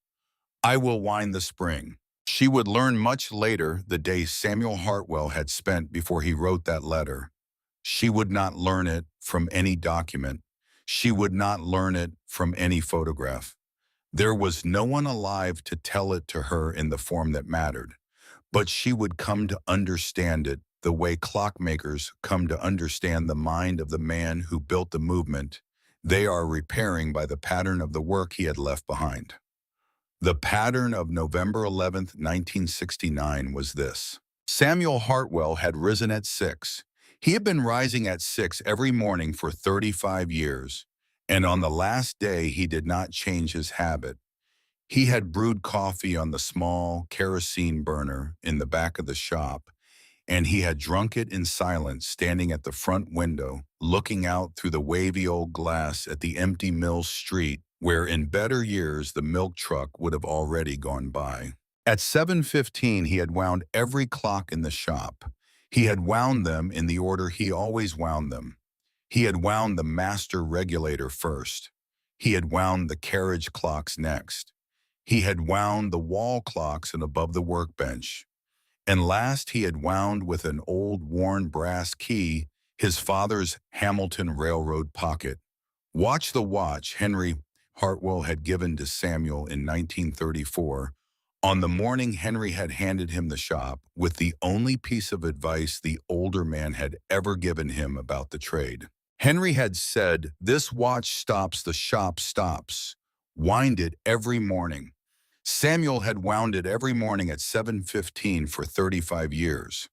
I will wind the spring." She would learn much later the day Samuel Hartwell had spent before he wrote that letter. She would not learn it from any document. She would not learn it from any photograph. There was no one alive to tell it to her in the form that mattered. But she would come to understand it the way clockmakers come to understand the mind of the man who built the movement they are repairing by the pattern of the work he had left behind. The pattern of November 11th, 1969 was this. Samuel Hartwell had risen at 6. He had been rising at 6 every morning for 35 years, and on the last day he did not change his habit. He had brewed coffee on the small kerosene burner in the back of the shop, and he had drunk it in silence, standing at the front window, looking out through the wavy old glass at the empty mill street, where in better years the milk truck would have already gone by. At 7:15 he had wound every clock in the shop. He had wound them in the order he always wound them. He had wound the master regulator first. He had wound the carriage clocks next. He had wound the wall clocks and above the workbench. And last he had wound with an old worn brass key his father's Hamilton Railroad pocket. Watch the watch Henry Hartwell had given to Samuel in 1934. On the morning Henry had handed him the shop, with the only piece of advice the older man had ever given him about the trade. Henry had said, "This watch stops, the shop stops. Wind it every morning." Samuel had wound it every morning at 7:15 for 35 years.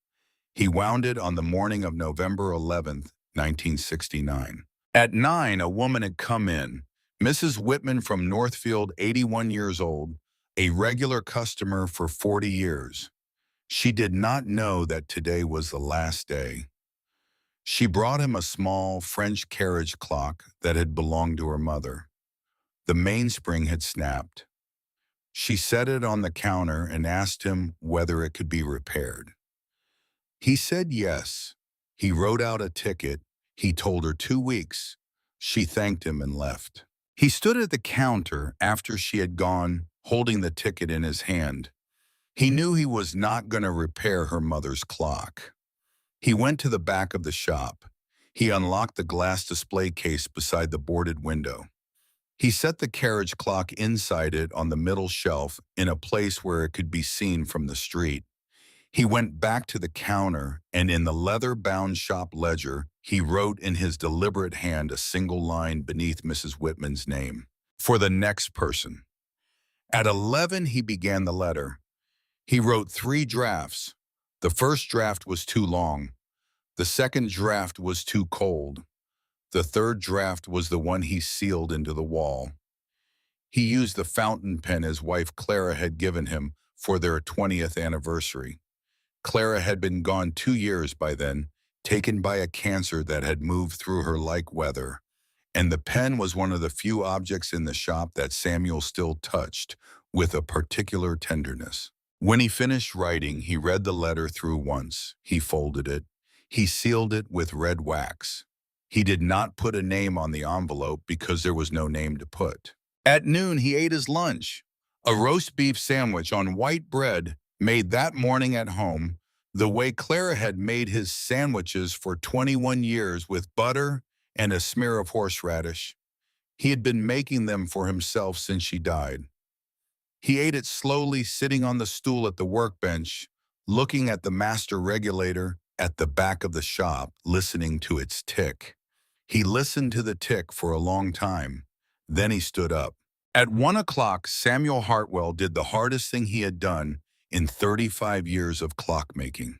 He wound it on the morning of November 11th, 1969. At 9, a woman had come in, Mrs. Whitman from Northfield, 81 years old, a regular customer for 40 years. She did not know that today was the last day. She brought him a small French carriage clock that had belonged to her mother. The mainspring had snapped. She set it on the counter and asked him whether it could be repaired. He said yes. He wrote out a ticket. He told her 2 weeks. She thanked him and left. He stood at the counter after she had gone, holding the ticket in his hand. He knew he was not going to repair her mother's clock. He went to the back of the shop. He unlocked the glass display case beside the boarded window. He set the carriage clock inside it on the middle shelf in a place where it could be seen from the street. He went back to the counter, and in the leather-bound shop ledger, he wrote in his deliberate hand a single line beneath Mrs. Whitman's name. "For the next person." At 11, he began the letter. He wrote 3 drafts. The first draft was too long. The second draft was too cold. The third draft was the one he sealed into the wall. He used the fountain pen his wife Clara had given him for their 20th anniversary. Clara had been gone 2 years by then, taken by a cancer that had moved through her like weather, and the pen was one of the few objects in the shop that Samuel still touched with a particular tenderness. When he finished writing, he read the letter through once. He folded it. He sealed it with red wax. He did not put a name on the envelope because there was no name to put. At noon, he ate his lunch, a roast beef sandwich on white bread made that morning at home, the way Clara had made his sandwiches for 21 years with butter and a smear of horseradish. He had been making them for himself since she died. He ate it slowly, sitting on the stool at the workbench, looking at the master regulator at the back of the shop, listening to its tick. He listened to the tick for a long time. Then he stood up. At 1 o'clock, Samuel Hartwell did the hardest thing he had done in 35 years of clockmaking.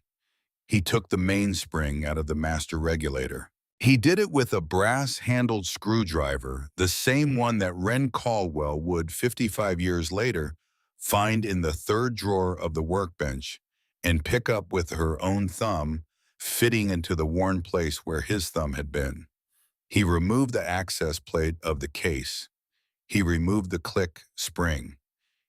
He took the mainspring out of the master regulator. He did it with a brass-handled screwdriver, the same one that Wren Caldwell would, 55 years later, find in the third drawer of the workbench and pick up with her own thumb, fitting into the worn place where his thumb had been. He removed the access plate of the case. He removed the click spring.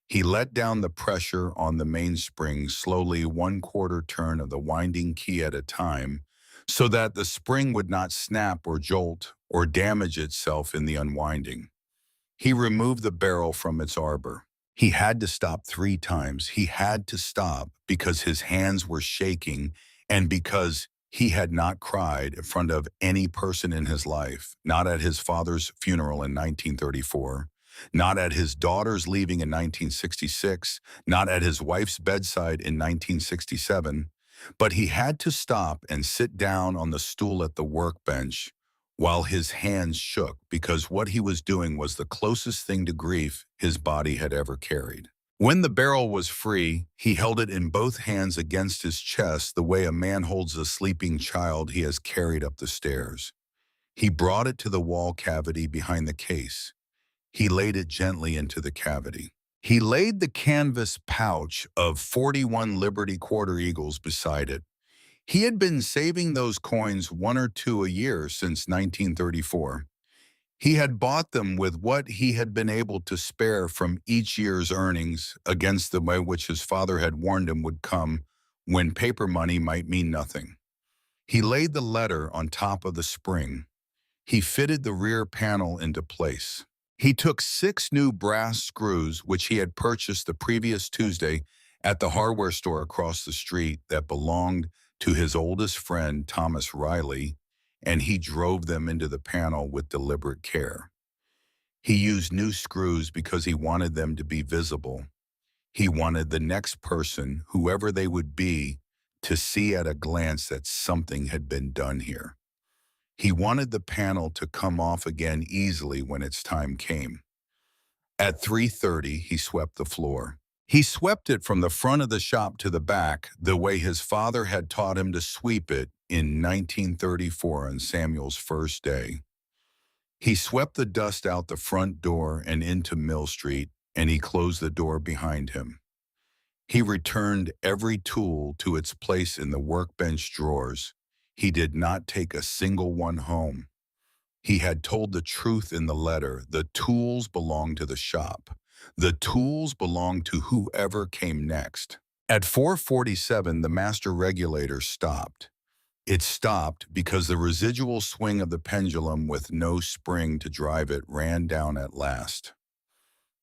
He let down the pressure on the mainspring slowly, 1/4 turn of the winding key at a time, so that the spring would not snap or jolt or damage itself in the unwinding. He removed the barrel from its arbor. He had to stop 3 times. He had to stop because his hands were shaking and because he had not cried in front of any person in his life, not at his father's funeral in 1934, not at his daughter's leaving in 1966, not at his wife's bedside in 1967, but he had to stop and sit down on the stool at the workbench while his hands shook because what he was doing was the closest thing to grief his body had ever carried. When the barrel was free, he held it in both hands against his chest the way a man holds a sleeping child he has carried up the stairs. He brought it to the wall cavity behind the case. He laid it gently into the cavity. He laid the canvas pouch of 41 Liberty Quarter Eagles beside it. He had been saving those coins 1 or 2 a year since 1934. He had bought them with what he had been able to spare from each year's earnings against the way which his father had warned him would come when paper money might mean nothing. He laid the letter on top of the spring. He fitted the rear panel into place. He took 6 new brass screws which he had purchased the previous Tuesday at the hardware store across the street that belonged to his oldest friend, Thomas Riley, and he drove them into the panel with deliberate care. He used new screws because he wanted them to be visible. He wanted the next person, whoever they would be, to see at a glance that something had been done here. He wanted the panel to come off again easily when its time came. At 3:30, he swept the floor. He swept it from the front of the shop to the back, the way his father had taught him to sweep it in 1934 on Samuel's first day. He swept the dust out the front door and into Mill Street, and he closed the door behind him. He returned every tool to its place in the workbench drawers. He did not take a single one home. He had told the truth in the letter. The tools belonged to the shop. The tools belonged to whoever came next. At 4:47, the master regulator stopped. It stopped because the residual swing of the pendulum with no spring to drive it ran down at last.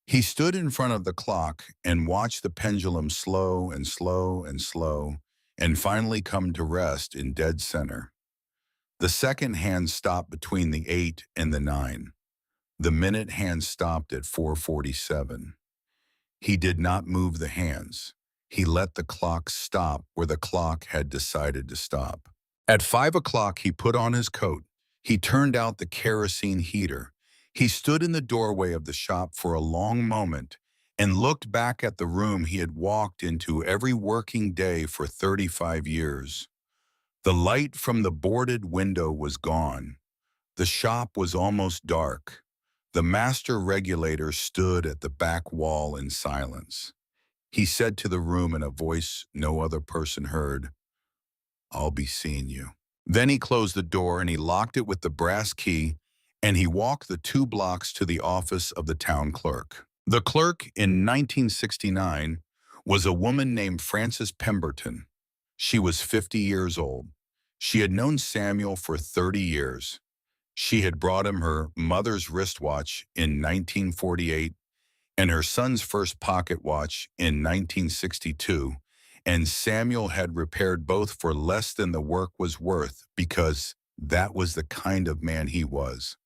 He stood in front of the clock and watched the pendulum slow and slow and slow and finally come to rest in dead center. The second hand stopped between the 8 and the 9. The minute hand stopped at 4:47. He did not move the hands. He let the clock stop where the clock had decided to stop. At 5 o'clock, he put on his coat. He turned out the kerosene heater. He stood in the doorway of the shop for a long moment and looked back at the room he had walked into every working day for 35 years. The light from the boarded window was gone. The shop was almost dark. The master regulator stood at the back wall in silence. He said to the room in a voice no other person heard, "I'll be seeing you." Then he closed the door and he locked it with the brass key, and he walked the 2 blocks to the office of the town clerk. The clerk in 1969 was a woman named Frances Pemberton. She was 50 years old. She had known Samuel for 30 years. She had brought him her mother's wristwatch in 1948 and her son's first pocket watch in 1962, and Samuel had repaired both for less than the work was worth because that was the kind of man he was.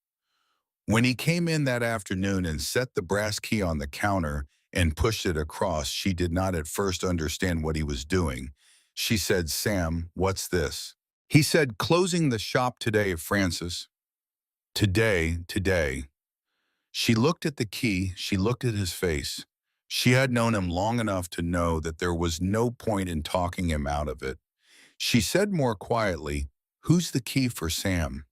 When he came in that afternoon and set the brass key on the counter and pushed it across, she did not at first understand what he was doing. She said, "Sam, what's this?" He said, "Closing the shop today, Francis." Today. She looked at the key, she looked at his face. She had known him long enough to know that there was no point in talking him out of it. She said more quietly, "Who's the key for Sam?"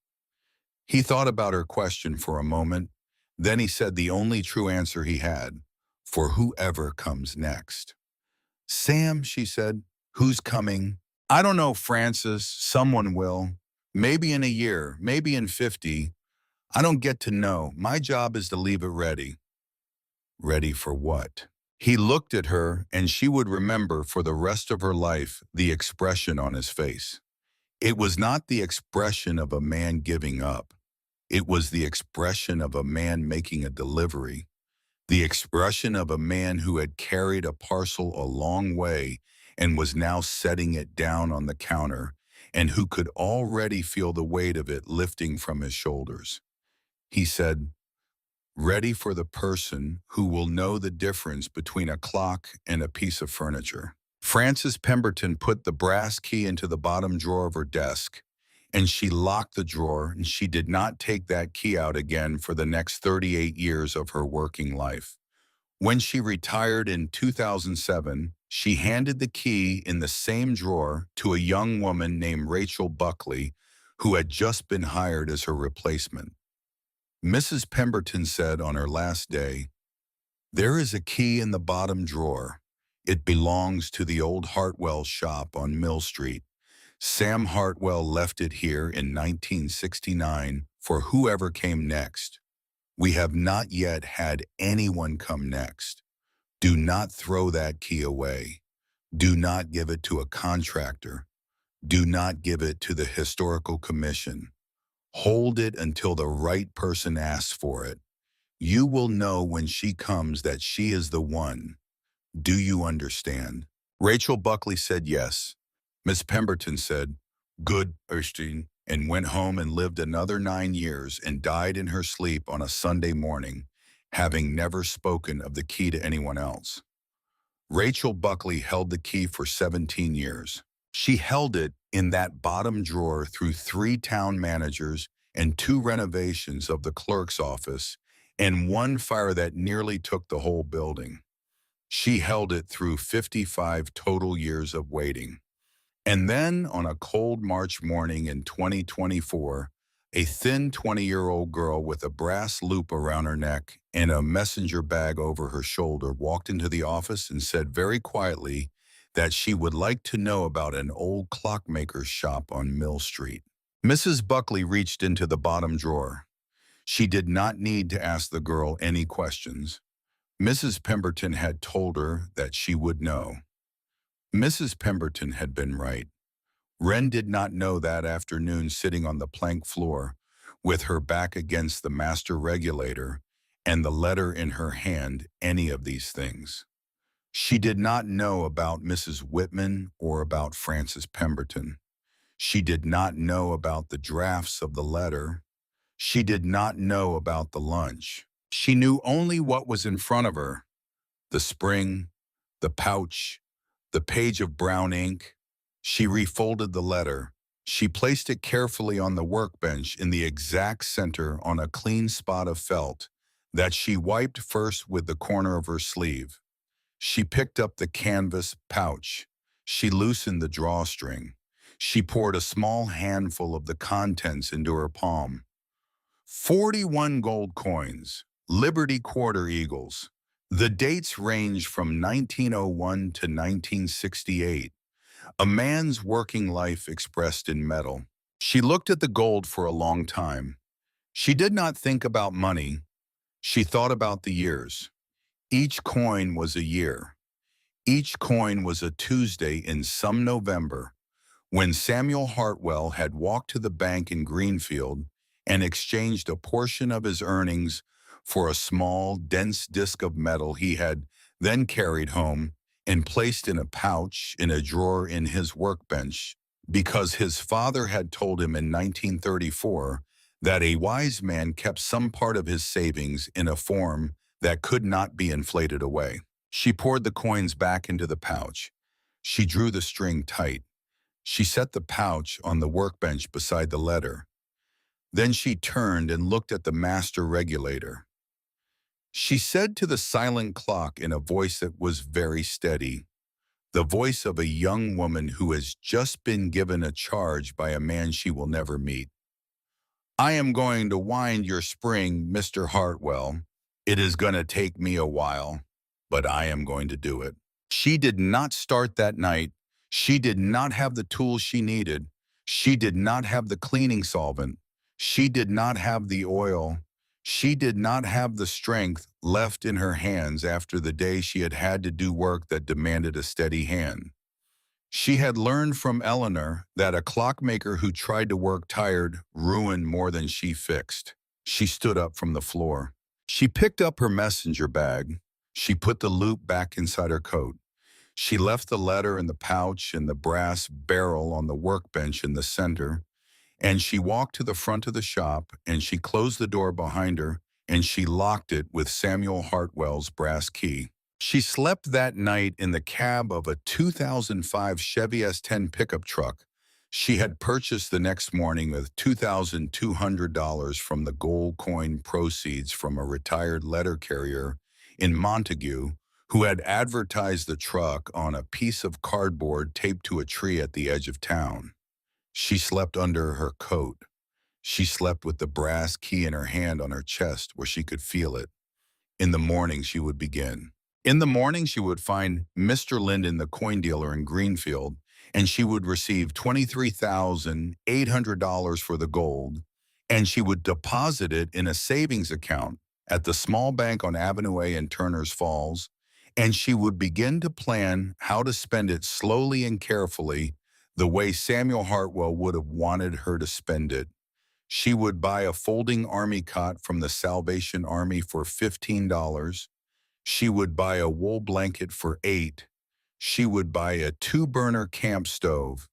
He thought about her question for a moment. Then he said the only true answer he had, "For whoever comes next." "Sam," she said, "who's coming?" "I don't know, Francis. Someone will. Maybe in a year, maybe in 50. I don't get to know. My job is to leave it ready." Ready for what? He looked at her, and she would remember for the rest of her life the expression on his face. It was not the expression of a man giving up. It was the expression of a man making a delivery, the expression of a man who had carried a parcel a long way and was now setting it down on the counter, and who could already feel the weight of it lifting from his shoulders. He said, "Ready for the person who will know the difference between a clock and a piece of furniture." Frances Pemberton put the brass key into the bottom drawer of her desk, and she locked the drawer, and she did not take that key out again for the next 38 years of her working life. When she retired in 2007, she handed the key in the same drawer to a young woman named Rachel Buckley, who had just been hired as her replacement. Mrs. Pemberton said on her last day, "There is a key in the bottom drawer. It belongs to the old Hartwell shop on Mill Street. Sam Hartwell left it here in 1969 for whoever came next. We have not yet had anyone come next. Do not throw that key away. Do not give it to a contractor. Do not give it to the Historical Commission. Hold it until the right person asks for it. You will know when she comes that she is the one. Do you understand?" Rachel Buckley said yes. Miss Pemberton said, "Good, Erstein," and went home and lived another 9 years and died in her sleep on a Sunday morning, having never spoken of the key to anyone else. Rachel Buckley held the key for 17 years. She held it in that bottom drawer through 3 town managers and 2 renovations of the clerk's office and 1 fire that nearly took the whole building. She held it through 55 total years of waiting. And then, on a cold March morning in 2024, a thin 20-year-old girl with a brass loop around her neck and a messenger bag over her shoulder walked into the office and said very quietly that she would like to know about an old clockmaker's shop on Mill Street. Mrs. Buckley reached into the bottom drawer. She did not need to ask the girl any questions. Mrs. Pemberton had told her that she would know. Mrs. Pemberton had been right. Wren did not know that afternoon sitting on the plank floor, with her back against the master regulator and the letter in her hand, any of these things. She did not know about Mrs. Whitman or about Frances Pemberton. She did not know about the drafts of the letter. She did not know about the lunch. She knew only what was in front of her: the spring, the pouch, the page of brown ink. She refolded the letter. She placed it carefully on the workbench in the exact center on a clean spot of felt that she wiped first with the corner of her sleeve. She picked up the canvas pouch. She loosened the drawstring. She poured a small handful of the contents into her palm. 41 gold coins, Liberty Quarter Eagles. The dates range from 1901 to 1968. A man's working life expressed in metal. She looked at the gold for a long time. She did not think about money. She thought about the years. Each coin was a year. Each coin was a Tuesday in some November, When Samuel Hartwell had walked to the bank in Greenfield and exchanged a portion of his earnings for a small, dense disc of metal he had then carried home and placed in a pouch in a drawer in his workbench, because his father had told him in 1934 that a wise man kept some part of his savings in a form that could not be inflated away. She poured the coins back into the pouch. She drew the string tight. She set the pouch on the workbench beside the letter. Then she turned and looked at the master regulator. She said to the silent clock in a voice that was very steady, the voice of a young woman who has just been given a charge by a man she will never meet. "I am going to wind your spring, Mr. Hartwell. It is going to take me a while, but I am going to do it." She did not start that night. She did not have the tools she needed. She did not have the cleaning solvent. She did not have the oil. She did not have the strength left in her hands after the day she had had to do work that demanded a steady hand. She had learned from Eleanor that a clockmaker who tried to work tired ruined more than she fixed. She stood up from the floor. She picked up her messenger bag. She put the loop back inside her coat. She left the letter in the pouch and the brass barrel on the workbench in the center, and she walked to the front of the shop, and she closed the door behind her, and she locked it with Samuel Hartwell's brass key. She slept that night in the cab of a 2005 Chevy S10 pickup truck she had purchased the next morning with $2,200 from the gold coin proceeds from a retired letter carrier in Montague who had advertised the truck on a piece of cardboard taped to a tree at the edge of town. She slept under her coat. She slept with the brass key in her hand on her chest where she could feel it. In the morning, she would begin. In the morning, she would find Mr. Linden, the coin dealer in Greenfield, and she would receive $23,800 for the gold, and she would deposit it in a savings account at the small bank on Avenue A in Turner's Falls, and she would begin to plan how to spend it slowly and carefully the way Samuel Hartwell would have wanted her to spend it. She would buy a folding army cot from the Salvation Army for $15. She would buy a wool blanket for $8. She would buy a 2-burner camp stove.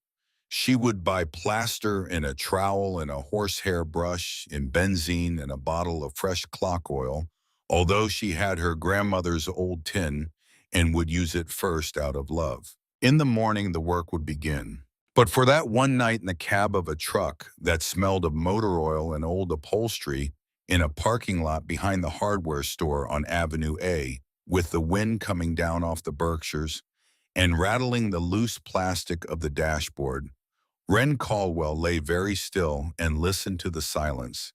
She would buy plaster and a trowel and a horsehair brush and benzene and a bottle of fresh clock oil, although she had her grandmother's old tin and would use it first out of love. In the morning, the work would begin. But for that one night in the cab of a truck that smelled of motor oil and old upholstery in a parking lot behind the hardware store on Avenue A, with the wind coming down off the Berkshires and rattling the loose plastic of the dashboard, Ren Caldwell lay very still and listened to the silence,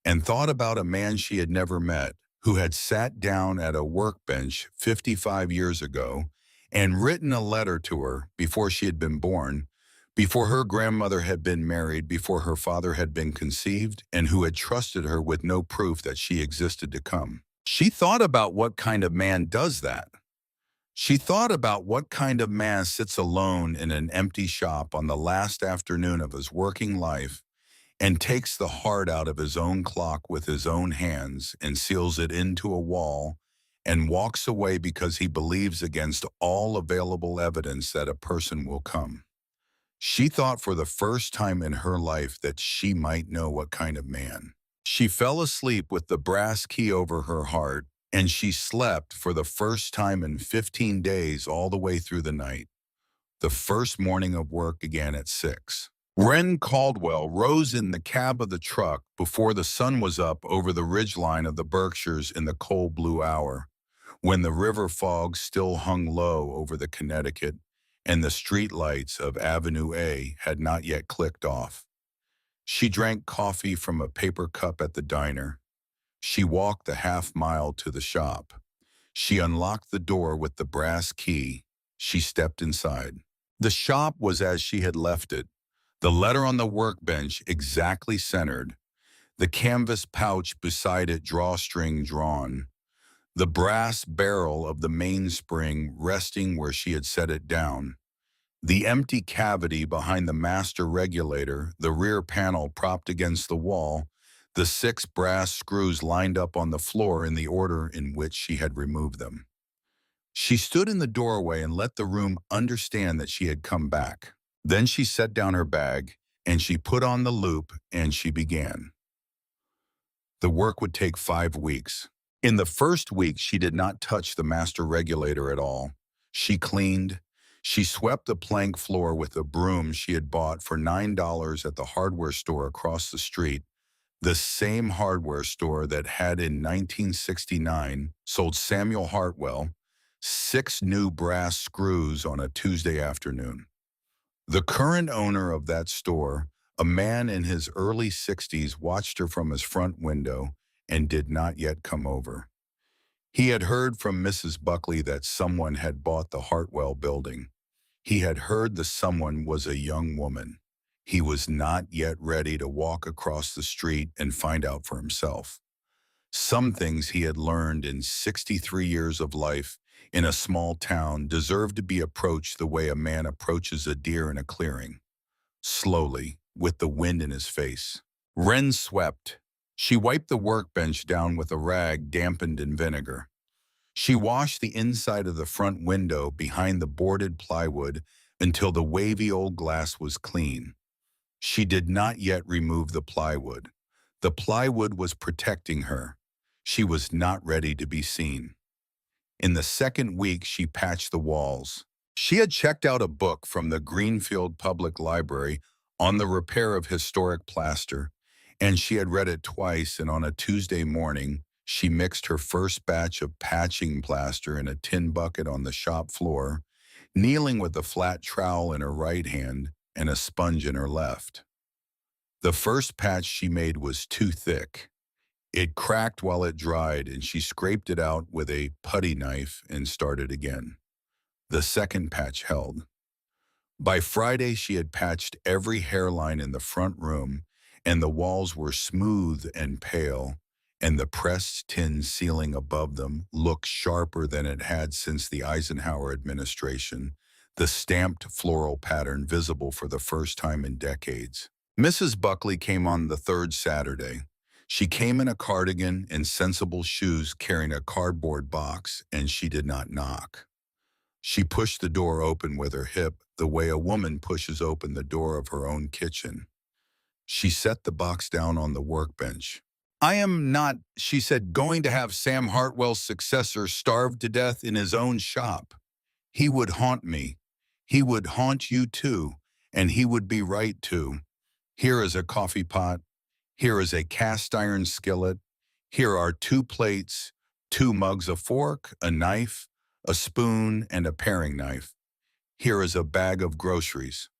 and thought about a man she had never met, who had sat down at a workbench 55 years ago and written a letter to her before she had been born, before her grandmother had been married, before her father had been conceived, and who had trusted her with no proof that she existed to come. She thought about what kind of man does that. She thought about what kind of man sits alone in an empty shop on the last afternoon of his working life and takes the heart out of his own clock with his own hands and seals it into a wall and walks away because he believes against all available evidence that a person will come. She thought for the first time in her life that she might know what kind of man. She fell asleep with the brass key over her heart, and she slept for the first time in 15 days all the way through the night. The first morning of work began at 6. Ren Caldwell rose in the cab of the truck before the sun was up over the ridgeline of the Berkshires in the cold blue hour, when the river fog still hung low over the Connecticut and the street lights of Avenue A had not yet clicked off. She drank coffee from a paper cup at the diner. She walked the half-mile to the shop. She unlocked the door with the brass key. She stepped inside. The shop was as she had left it, the letter on the workbench exactly centered, the canvas pouch beside it drawstring drawn, the brass barrel of the mainspring resting where she had set it down. The empty cavity behind the master regulator, the rear panel propped against the wall, the 6 brass screws lined up on the floor in the order in which she had removed them. She stood in the doorway and let the room understand that she had come back. Then she set down her bag, and she put on the loop, and she began. The work would take 5 weeks. In the first week, she did not touch the master regulator at all. She cleaned. She swept the plank floor with a broom she had bought for $9 at the hardware store across the street, the same hardware store that had in 1969 sold Samuel Hartwell 6 new brass screws on a Tuesday afternoon. The current owner of that store, a man in his early 60s, watched her from his front window and did not yet come over. He had heard from Mrs. Buckley that someone had bought the Hartwell building. He had heard the someone was a young woman. He was not yet ready to walk across the street and find out for himself. Some things he had learned in 63 years of life in a small town deserved to be approached the way a man approaches a deer in a clearing, slowly, with the wind in his face. Wren swept. She wiped the workbench down with a rag dampened in vinegar. She washed the inside of the front window behind the boarded plywood until the wavy old glass was clean. She did not yet remove the plywood. The plywood was protecting her. She was not ready to be seen. In the second week, she patched the walls. She had checked out a book from the Greenfield Public Library on the repair of historic plaster, and she had read it twice, and on a Tuesday morning, she mixed her first batch of patching plaster in a tin bucket on the shop floor, kneeling with a flat trowel in her right hand and a sponge in her left. The first patch she made was too thick. It cracked while it dried, and she scraped it out with a putty knife and started again. The second patch held. By Friday, she had patched every hairline in the front room, and the walls were smooth and pale, and the pressed tin ceiling above them looked sharper than it had since the Eisenhower administration, the stamped floral pattern visible for the first time in decades. Mrs. Buckley came on the third Saturday. She came in a cardigan and sensible shoes carrying a cardboard box, and she did not knock. She pushed the door open with her hip the way a woman pushes open the door of her own kitchen. She set the box down on the workbench. "I am not," she said, "going to have Sam Hartwell's successor starve to death in his own shop. He would haunt me. He would haunt you too, and he would be right too. Here is a coffee pot. Here is a cast iron skillet. Here are 2 plates, 2 mugs, a fork, a knife, a spoon, and a paring knife. Here is a bag of groceries."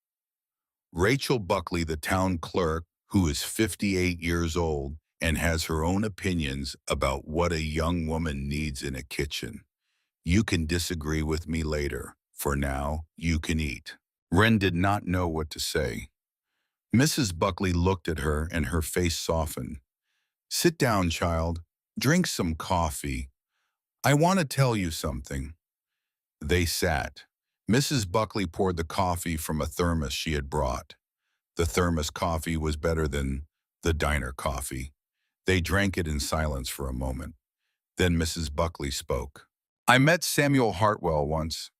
Rachel Buckley, the town clerk, who is 58 years old and has her own opinions about what a young woman needs in a kitchen. You can disagree with me later. For now, you can eat. Wren did not know what to say. Mrs. Buckley looked at her and her face softened. "Sit down, child. Drink some coffee. I want to tell you something." They sat. Mrs. Buckley poured the coffee from a thermos she had brought. The thermos coffee was better than the diner coffee. They drank it in silence for a moment. Then Mrs. Buckley spoke. "I met Samuel Hartwell once.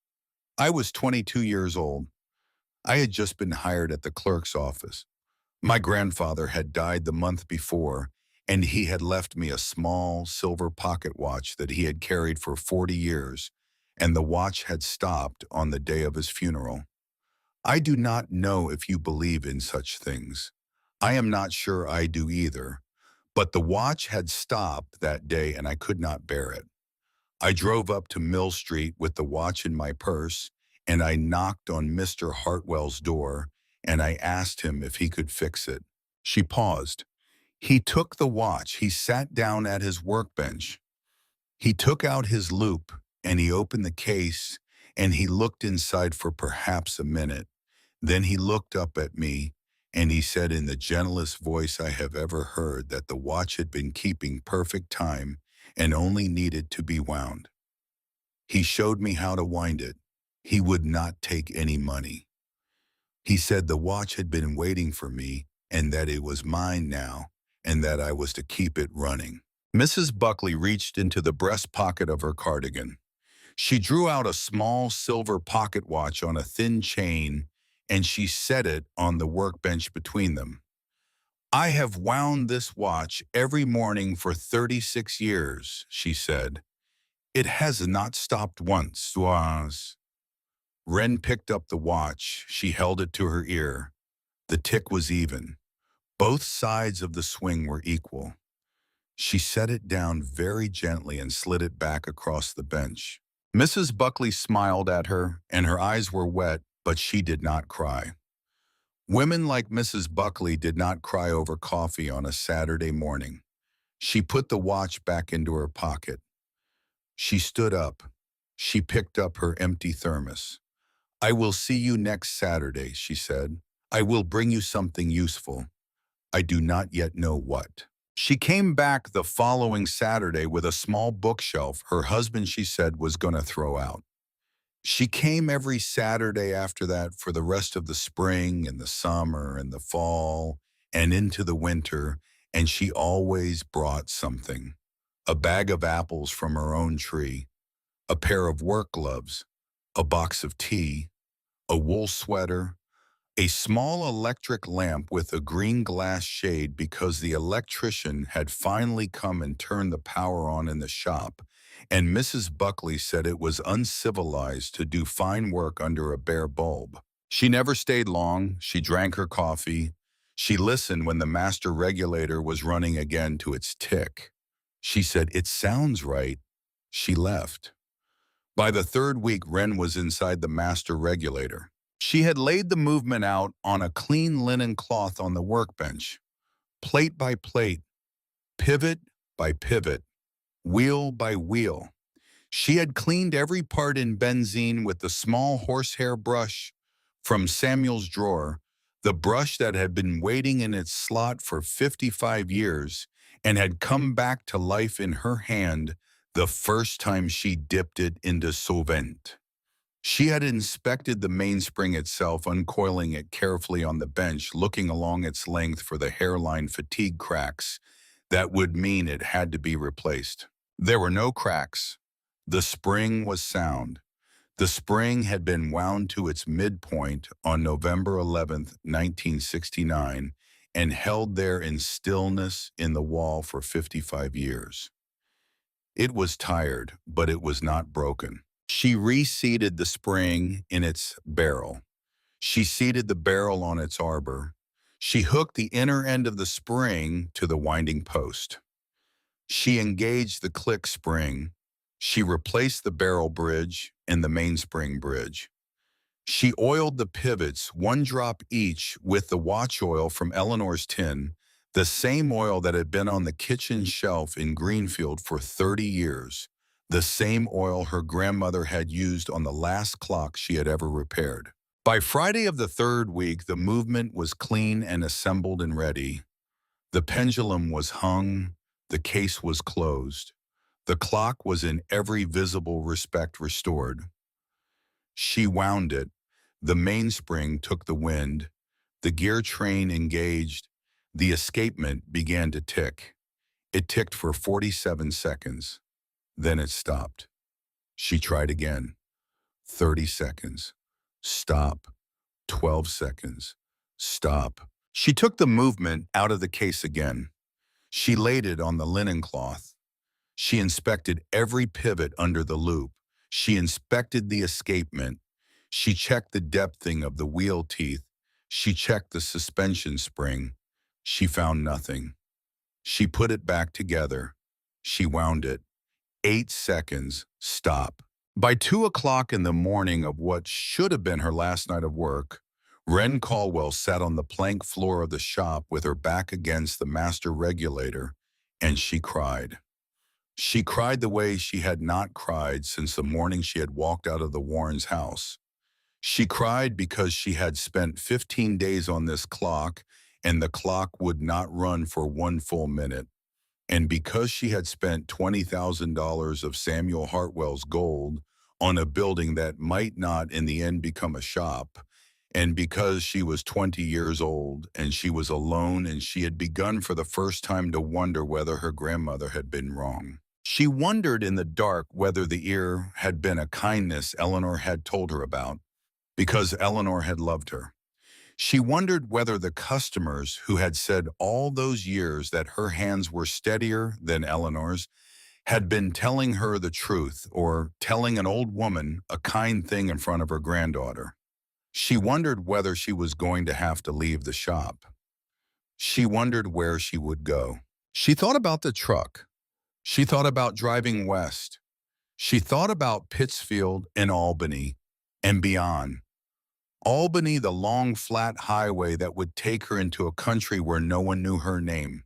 I was 22 years old. I had just been hired at the clerk's office. My grandfather had died the month before, and he had left me a small silver pocket watch that he had carried for 40 years, and the watch had stopped on the day of his funeral. I do not know if you believe in such things. I am not sure I do either, but the watch had stopped that day and I could not bear it. I drove up to Mill Street with the watch in my purse, and I knocked on Mr. Hartwell's door, and I asked him if he could fix it." She paused. "He took the watch. He sat down at his workbench. He took out his loop, and he opened the case, and he looked inside for perhaps a minute. Then he looked up at me, and he said in the gentlest voice I have ever heard that the watch had been keeping perfect time and only needed to be wound. He showed me how to wind it. He would not take any money. He said the watch had been waiting for me and that it was mine now and that I was to keep it running. Mrs. Buckley reached into the breast pocket of her cardigan. She drew out a small silver pocket watch on a thin chain and she set it on the workbench between them. I have wound this watch every morning for 36 years, she said. It has not stopped once. Wren picked up the watch. She held it to her ear. The tick was even. Both sides of the swing were equal. She set it down very gently and slid it back across the bench. Mrs. Buckley smiled at her, and her eyes were wet, but she did not cry. Women like Mrs. Buckley did not cry over coffee on a Saturday morning. She put the watch back into her pocket. She stood up. She picked up her empty thermos. I will see you next Saturday, she said. I will bring you something useful. I do not yet know what. She came back the following Saturday with a small bookshelf her husband, she said, was going to throw out. She came every Saturday after that for the rest of the spring and the summer and the fall and into the winter, and she always brought something. A bag of apples from her own tree, a pair of work gloves, a box of tea, a wool sweater, a small electric lamp with a green glass shade because the electrician had finally come and turned the power on in the shop, and Mrs. Buckley said it was uncivilized to do fine work under a bare bulb. She never stayed long. She drank her coffee. She listened when the master regulator was running again to its tick. She said, "It sounds right." She left. By the third week, Wren was inside the master regulator. She had laid the movement out on a clean linen cloth on the workbench, plate by plate, pivot by pivot, wheel by wheel. She had cleaned every part in benzene with the small horsehair brush from Samuel's drawer, the brush that had been waiting in its slot for 55 years and had come back to life in her hand the first time she dipped it into solvent. She had inspected the mainspring itself, uncoiling it carefully on the bench, looking along its length for the hairline fatigue cracks that would mean it had to be replaced. There were no cracks. The spring was sound. The spring had been wound to its midpoint on November 11th, 1969, and held there in stillness in the wall for 55 years. It was tired, but it was not broken. She reseated the spring in its barrel. She seated the barrel on its arbor. She hooked the inner end of the spring to the winding post. She engaged the click spring. She replaced the barrel bridge and the mainspring bridge. She oiled the pivots, 1 drop each, with the watch oil from Eleanor's tin, the same oil that had been on the kitchen shelf in Greenfield for 30 years, the same oil her grandmother had used on the last clock she had ever repaired. By Friday of the third week, the movement was clean and assembled and ready. The pendulum was hung, the case was closed. The clock was in every visible respect restored. She wound it. The mainspring took the wind. The gear train engaged. The escapement began to tick. It ticked for 47 seconds. Then it stopped. She tried again. 30 seconds. Stop. 12 seconds. Stop. She took the movement out of the case again. She laid it on the linen cloth. She inspected every pivot under the loop. She inspected the escapement. She checked the depthing of the wheel teeth. She checked the suspension spring. She found nothing. She put it back together. She wound it. 8 seconds. Stop. By 2 o'clock in the morning of what should have been her last night of work, Wren Caldwell sat on the plank floor of the shop with her back against the master regulator, and she cried. She cried the way she had not cried since the morning she had walked out of the Warrens' house. She cried because she had spent 15 days on this clock, and the clock would not run for 1 full minute. And because she had spent $20,000 of Samuel Hartwell's gold on a building that might not in the end become a shop, And because she was 20 years old and she was alone and she had begun for the first time to wonder whether her grandmother had been wrong. She wondered in the dark whether the ear had been a kindness Eleanor had told her about, because Eleanor had loved her. She wondered whether the customers who had said all those years that her hands were steadier than Eleanor's had been telling her the truth or telling an old woman a kind thing in front of her granddaughter. She wondered whether she was going to have to leave the shop. She wondered where she would go. She thought about the truck. She thought about driving west. She thought about Pittsfield and Albany and beyond. Albany, the long, flat highway that would take her into a country where no one knew her name.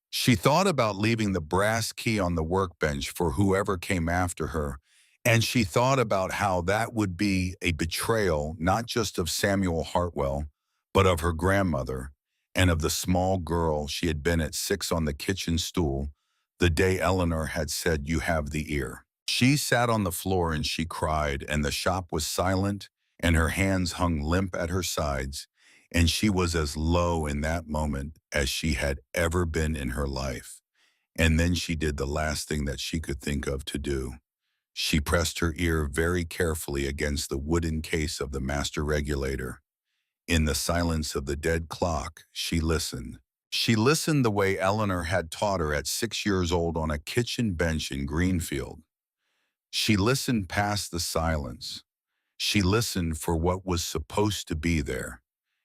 She thought about leaving the brass key on the workbench for whoever came after her, and she thought about how that would be a betrayal not just of Samuel Hartwell, but of her grandmother and of the small girl she had been at 6 on the kitchen stool the day Eleanor had said, "You have the ear." She sat on the floor and she cried, and the shop was silent, and her hands hung limp at her sides, and she was as low in that moment as she had ever been in her life. And then she did the last thing that she could think of to do. She pressed her ear very carefully against the wooden case of the master regulator. In the silence of the dead clock, she listened. She listened the way Eleanor had taught her at 6 years old on a kitchen bench in Greenfield. She listened past the silence. She listened for what was supposed to be there.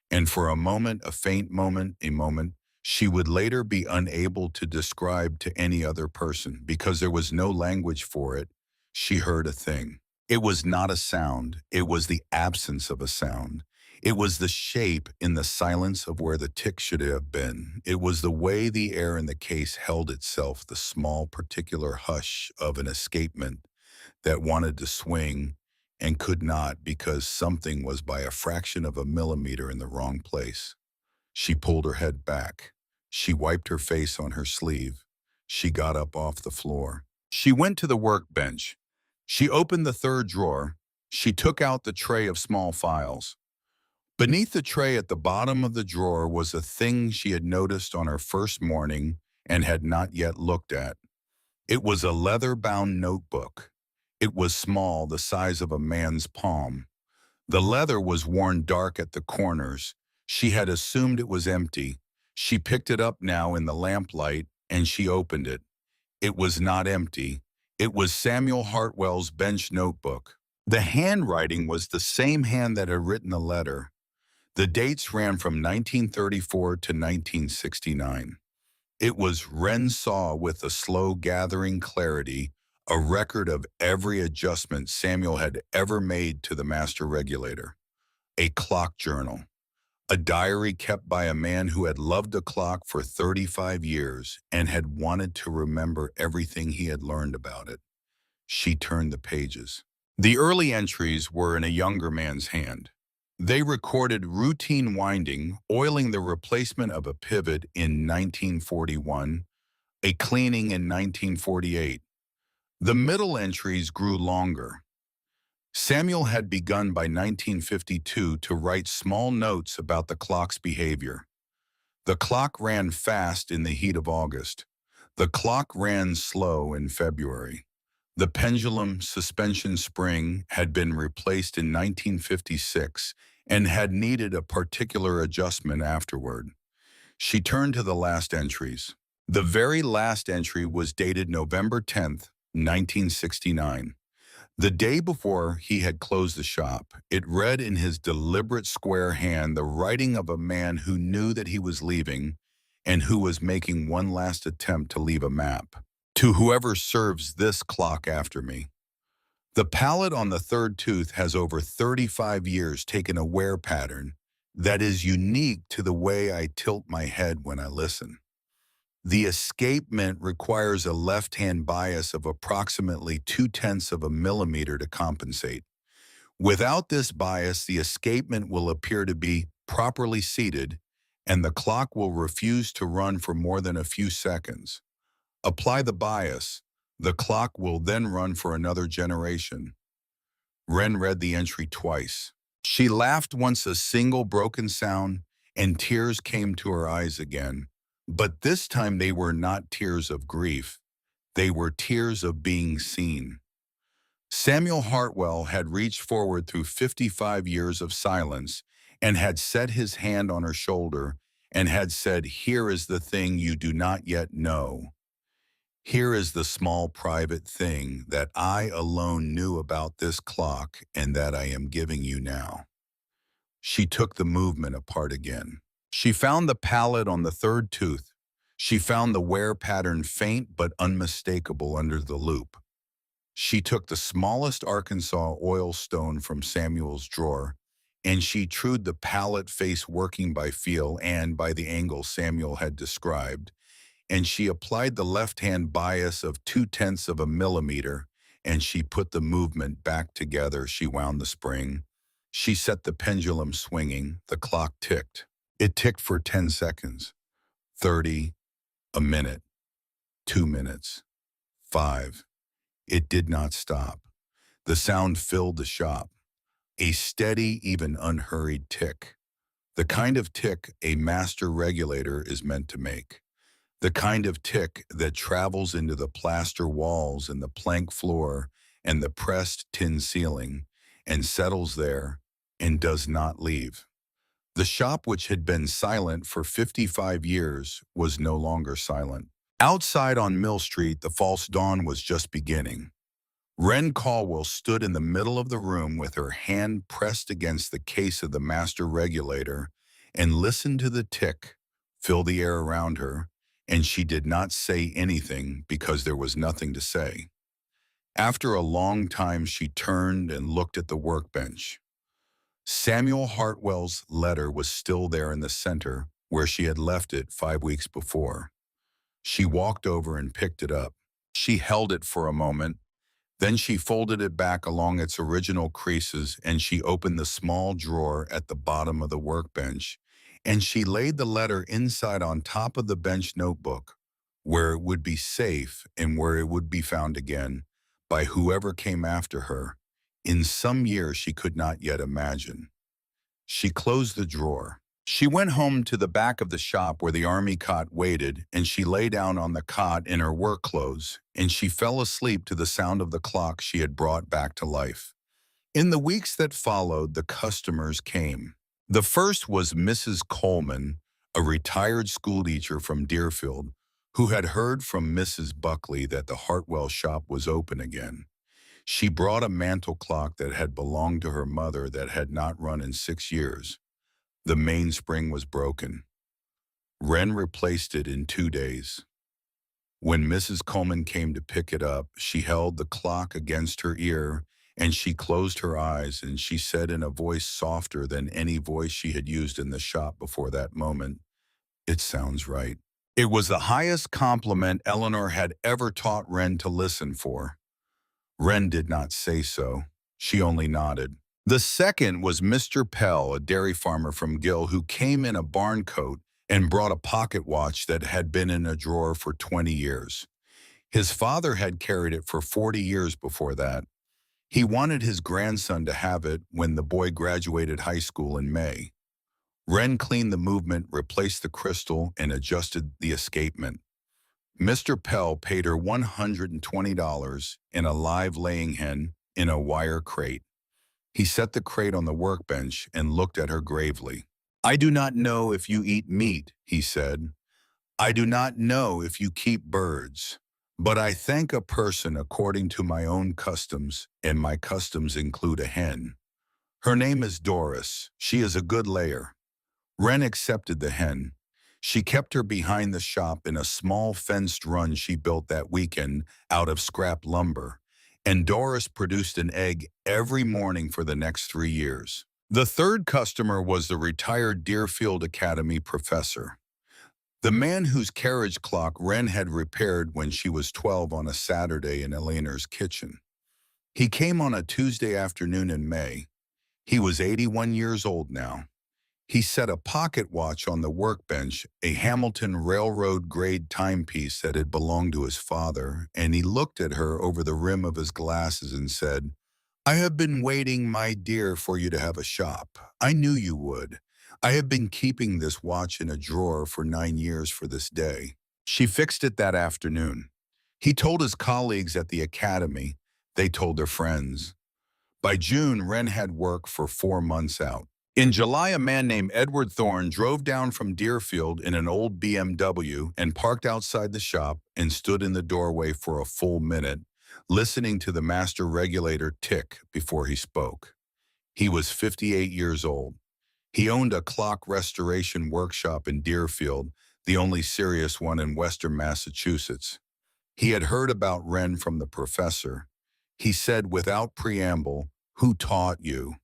And for a moment, a faint moment, a moment, she would later be unable to describe to any other person because there was no language for it. She heard a thing. It was not a sound. It was the absence of a sound. It was the shape in the silence of where the tick should have been. It was the way the air in the case held itself, the small particular hush of an escapement that wanted to swing and could not because something was by a fraction of a millimeter in the wrong place. She pulled her head back. She wiped her face on her sleeve. She got up off the floor. She went to the workbench. She opened the third drawer. She took out the tray of small files. Beneath the tray at the bottom of the drawer was a thing she had noticed on her first morning and had not yet looked at. It was a leather-bound notebook. It was small, the size of a man's palm. The leather was worn dark at the corners. She had assumed it was empty. She picked it up now in the lamplight, and she opened it. It was not empty. It was Samuel Hartwell's bench notebook. The handwriting was the same hand that had written the letter. The dates ran from 1934 to 1969. It was Wren saw with a slow gathering clarity, a record of every adjustment Samuel had ever made to the master regulator. A clock journal, a diary kept by a man who had loved a clock for 35 years and had wanted to remember everything he had learned about it. She turned the pages. The early entries were in a younger man's hand. They recorded routine winding, oiling the replacement of a pivot in 1941, a cleaning in 1948. The middle entries grew longer. Samuel had begun by 1952 to write small notes about the clock's behavior. The clock ran fast in the heat of August. The clock ran slow in February. The pendulum suspension spring had been replaced in 1956 and had needed a particular adjustment afterward. She turned to the last entries. The very last entry was dated November 10th, 1969. The day before he had closed the shop. It read in his deliberate square hand the writing of a man who knew that he was leaving and who was making one last attempt to leave a map. To whoever serves this clock after me. The palate on the third tooth has over 35 years taken a wear pattern that is unique to the way I tilt my head when I listen. The escapement requires a left-hand bias of approximately 0.2 of a millimeter to compensate. Without this bias, the escapement will appear to be properly seated, and the clock will refuse to run for more than a few seconds. Apply the bias. The clock will then run for another generation. Wren read the entry twice. She laughed once a single broken sound, and tears came to her eyes again. But this time they were not tears of grief. They were tears of being seen. Samuel Hartwell had reached forward through 55 years of silence and had set his hand on her shoulder and had said, "Here is the thing you do not yet know. Here is the small private thing that I alone knew about this clock and that I am giving you now." She took the movement apart again. She found the palette on the third tooth. She found the wear pattern faint but unmistakable under the loop. She took the smallest Arkansas oil stone from Samuel's drawer, and she trued the palette face working by feel and by the angle Samuel had described, and she applied the left-hand bias of 0.2 of a millimeter, and she put the movement back together. She wound the spring. She set the pendulum swinging. The clock ticked. It ticked for 10 seconds, 30, a minute, 2 minutes, 5. It did not stop. The sound filled the shop, a steady, even unhurried tick. The kind of tick a master regulator is meant to make. The kind of tick that travels into the plaster walls and the plank floor and the pressed tin ceiling and settles there and does not leave. The shop, which had been silent for 55 years, was no longer silent. Outside on Mill Street, the false dawn was just beginning. Wren Caldwell stood in the middle of the room with her hand pressed against the case of the master regulator and listened to the tick fill the air around her, and she did not say anything because there was nothing to say. After a long time, she turned and looked at the workbench. Samuel Hartwell's letter was still there in the center where she had left it 5 weeks before. She walked over and picked it up. She held it for a moment. Then she folded it back along its original creases, and she opened the small drawer at the bottom of the workbench, and she laid the letter inside on top of the bench notebook, where it would be safe and where it would be found again by whoever came after her in some year she could not yet imagine. She closed the drawer. She went home to the back of the shop where the army cot waited, and she lay down on the cot in her work clothes, and she fell asleep to the sound of the clock she had brought back to life. In the weeks that followed, the customers came. The first was Mrs. Coleman, a retired schoolteacher from Deerfield, who had heard from Mrs. Buckley that the Hartwell shop was open again. She brought a mantel clock that had belonged to her mother that had not run in 6 years. The mainspring was broken. Wren replaced it in 2 days. When Mrs. Coleman came to pick it up, she held the clock against her ear, and she closed her eyes, and she said in a voice softer than any voice she had used in the shop before that moment, "It sounds right." It was the highest compliment Eleanor had ever taught Wren to listen for. Wren did not say so. She only nodded. The second was Mr. Pell, a dairy farmer from Gill, who came in a barn coat and brought a pocket watch that had been in a drawer for 20 years. His father had carried it for 40 years before that. He wanted his grandson to have it when the boy graduated high school in May. Wren cleaned the movement, replaced the crystal, and adjusted the escapement. Mr. Pell paid her $120 in a live laying hen in a wire crate. He set the crate on the workbench and looked at her gravely. "I do not know if you eat meat," he said. "I do not know if you keep birds. But I thank a person according to my own customs, and my customs include a hen. Her name is Doris. She is a good layer." Wren accepted the hen. She kept her behind the shop in a small fenced run she built that weekend out of scrap lumber, and Doris produced an egg every morning for the next 3 years. The third customer was the retired Deerfield Academy professor, the man whose carriage clock Wren had repaired when she was 12 on a Saturday in Eleanor's kitchen. He came on a Tuesday afternoon in May. He was 81 years old now. He set a pocket watch on the workbench, a Hamilton Railroad grade timepiece that had belonged to his father, and he looked at her over the rim of his glasses and said, I have been waiting, my dear, for you to have a shop. I knew you would. I have been keeping this watch in a drawer for 9 years for this day. She fixed it that afternoon. He told his colleagues at the academy. They told their friends. By June, Wren had work for 4 months out. In July, a man named Edward Thorne drove down from Deerfield in an old BMW and parked outside the shop and stood in the doorway for a full minute, listening to the master regulator tick before he spoke. He was 58 years old. He owned a clock restoration workshop in Deerfield, the only serious one in western Massachusetts. He had heard about Wren from the professor. He said without preamble, "Who taught you?"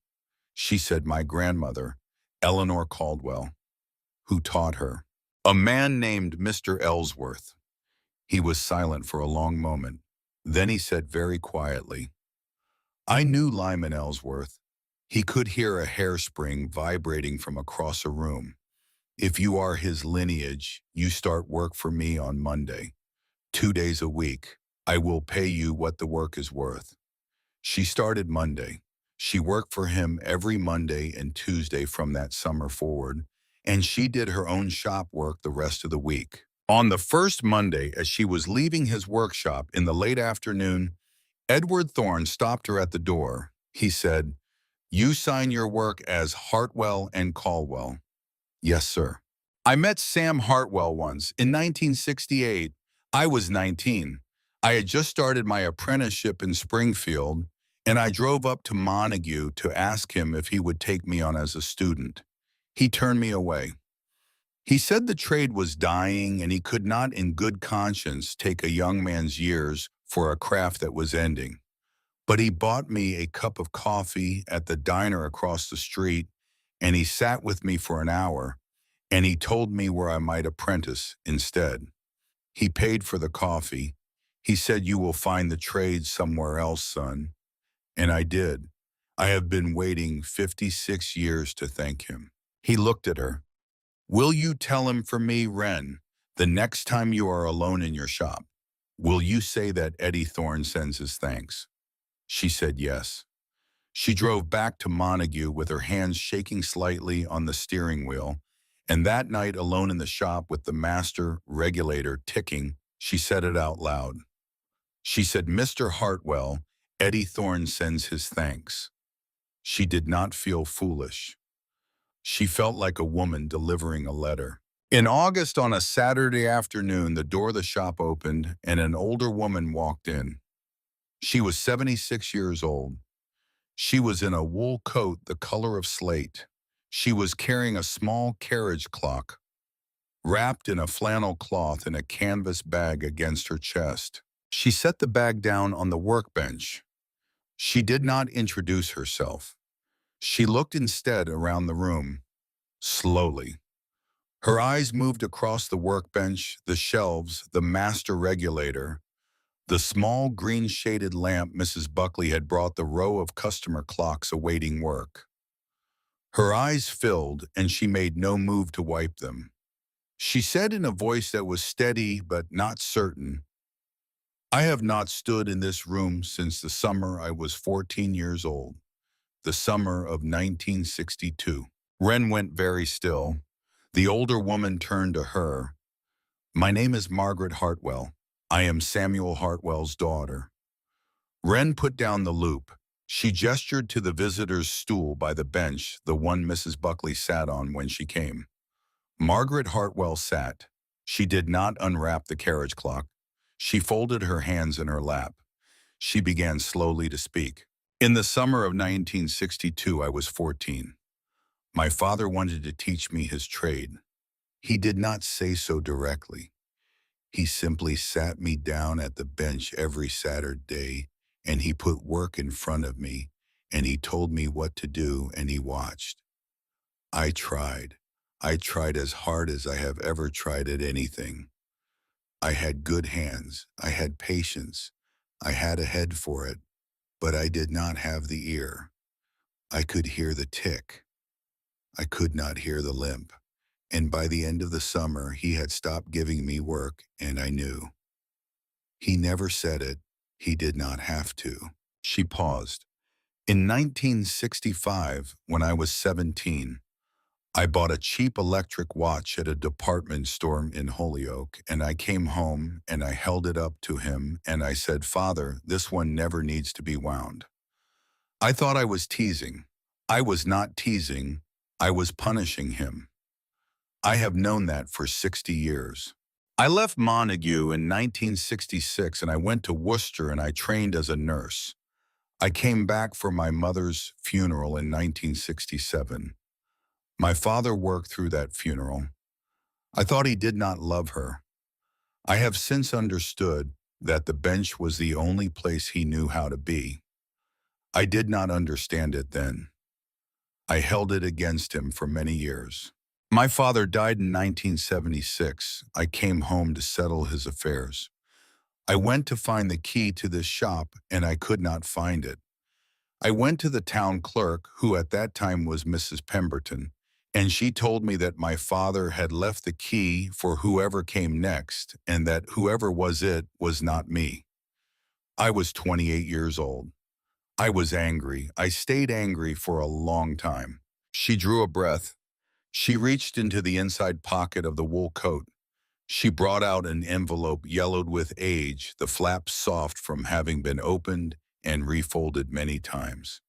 She said, "My grandmother, Eleanor Caldwell." "Who taught her?" "A man named Mr. Ellsworth." He was silent for a long moment. Then he said very quietly, "I knew Lyman Ellsworth." He could hear a hairspring vibrating from across a room. "If you are his lineage, you start work for me on Monday. 2 days a week. I will pay you what the work is worth." She started Monday. She worked for him every Monday and Tuesday from that summer forward, and she did her own shop work the rest of the week. On the first Monday, as she was leaving his workshop in the late afternoon, Edward Thorne stopped her at the door. He said, "You sign your work as Hartwell and Caldwell." "Yes, sir." "I met Sam Hartwell once in 1968. I was 19. I had just started my apprenticeship in Springfield, and I drove up to Montague to ask him if he would take me on as a student. He turned me away. He said the trade was dying and he could not in good conscience take a young man's years for a craft that was ending. But he bought me a cup of coffee at the diner across the street, and he sat with me for an hour, and he told me where I might apprentice instead. He paid for the coffee. He said, "You will find the trade somewhere else, son." And I did. I have been waiting 56 years to thank him. He looked at her. "Will you tell him for me, Wren, the next time you are alone in your shop? Will you say that Eddie Thorne sends his thanks?" She said yes. She drove back to Montague with her hands shaking slightly on the steering wheel, and that night alone in the shop with the master regulator ticking, she said it out loud. She said, "Mr. Hartwell, Eddie Thorne sends his thanks." She did not feel foolish. She felt like a woman delivering a letter. In August, on a Saturday afternoon, the door of the shop opened and an older woman walked in. She was 76 years old. She was in a wool coat the color of slate. She was carrying a small carriage clock, wrapped in a flannel cloth in a canvas bag against her chest. She set the bag down on the workbench. She did not introduce herself. She looked instead around the room, slowly. Her eyes moved across the workbench, the shelves, the master regulator, the small green-shaded lamp Mrs. Buckley had brought the row of customer clocks awaiting work. Her eyes filled, and she made no move to wipe them. She said in a voice that was steady but not certain, "I have not stood in this room since the summer I was 14 years old, the summer of 1962. Wren went very still. The older woman turned to her. "My name is Margaret Hartwell. I am Samuel Hartwell's daughter." Wren put down the loop. She gestured to the visitor's stool by the bench, the one Mrs. Buckley sat on when she came. Margaret Hartwell sat. She did not unwrap the carriage clock. She folded her hands in her lap. She began slowly to speak. "In the summer of 1962, I was 14. My father wanted to teach me his trade. He did not say so directly. He simply sat me down at the bench every Saturday, and he put work in front of me, and he told me what to do, and he watched. I tried. I tried as hard as I have ever tried at anything. I had good hands. I had patience. I had a head for it, but I did not have the ear. I could hear the tick. I could not hear the limp. And by the end of the summer, he had stopped giving me work, and I knew. He never said it. He did not have to." She paused. In 1965, when I was 17, I bought a cheap electric watch at a department store in Holyoke, and I came home and I held it up to him and I said, "Father, this one never needs to be wound." I thought I was teasing. I was not teasing. I was punishing him. I have known that for 60 years. I left Montague in 1966 and I went to Worcester and I trained as a nurse. I came back for my mother's funeral in 1967. My father worked through that funeral. I thought he did not love her. I have since understood that the bench was the only place he knew how to be. I did not understand it then. I held it against him for many years. My father died in 1976. I came home to settle his affairs. I went to find the key to this shop and I could not find it. I went to the town clerk, who at that time was Mrs. Pemberton, and she told me that my father had left the key for whoever came next and that whoever was it was not me. I was 28 years old. I was angry. I stayed angry for a long time. She drew a breath. She reached into the inside pocket of the wool coat. She brought out an envelope yellowed with age, the flaps soft from having been opened and refolded many times.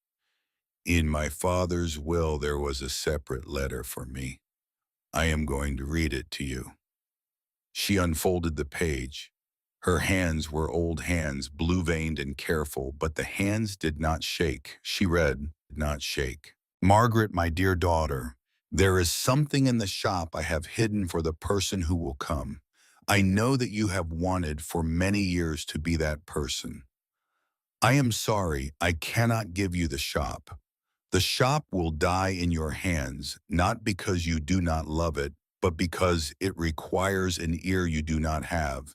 In my father's will, there was a separate letter for me. I am going to read it to you. She unfolded the page. Her hands were old hands, blue-veined and careful, but the hands did not shake. She read, "Not shake. Margaret, my dear daughter, there is something in the shop I have hidden for the person who will come. I know that you have wanted for many years to be that person. I am sorry, I cannot give you the shop. The shop will die in your hands, not because you do not love it, but because it requires an ear you do not have.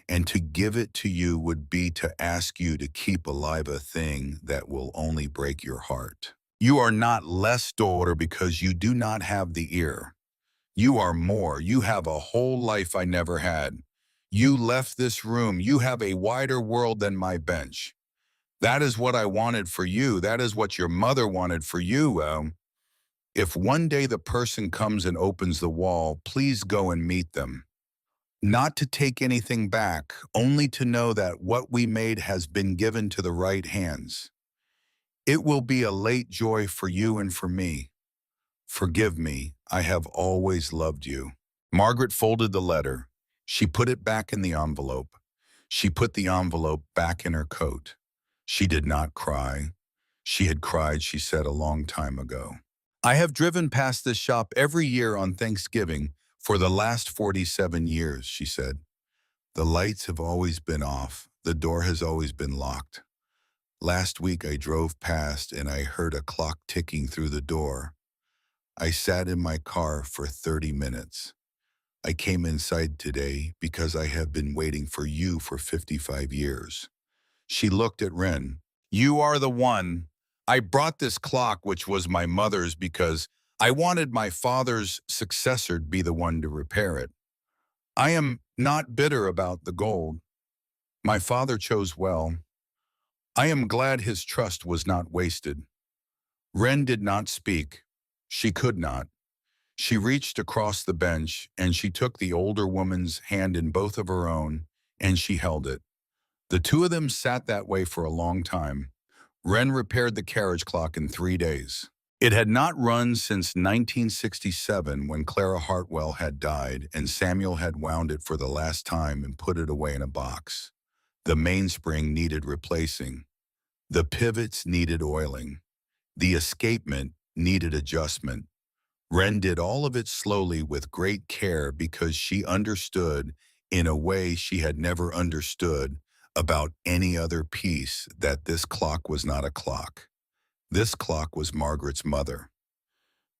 And to give it to you would be to ask you to keep alive a thing that will only break your heart. You are not less daughter because you do not have the ear. You are more. You have a whole life I never had. You left this room. You have a wider world than my bench. That is what I wanted for you. That is what your mother wanted for you. If one day the person comes and opens the wall, please go and meet them. Not to take anything back, only to know that what we made has been given to the right hands. It will be a late joy for you and for me. Forgive me, I have always loved you." Margaret folded the letter. She put it back in the envelope. She put the envelope back in her coat. She did not cry. She had cried, she said, a long time ago. "I have driven past this shop every year on Thanksgiving for the last 47 years, she said. The lights have always been off. The door has always been locked. Last week I drove past and I heard a clock ticking through the door. I sat in my car for 30 minutes. I came inside today because I have been waiting for you for 55 years. She looked at Wren. "You are the one. I brought this clock, which was my mother's, because I wanted my father's successor to be the one to repair it. I am not bitter about the gold. My father chose well. I am glad his trust was not wasted." Wren did not speak. She could not. She reached across the bench, and she took the older woman's hand in both of her own, and she held it. The two of them sat that way for a long time. Wren repaired the carriage clock in 3 days. It had not run since 1967, when Clara Hartwell had died and Samuel had wound it for the last time and put it away in a box. The mainspring needed replacing. The pivots needed oiling. The escapement needed adjustment. Wren did all of it slowly with great care because she understood, in a way she had never understood, about any other piece, that this clock was not a clock. This clock was Margaret's mother.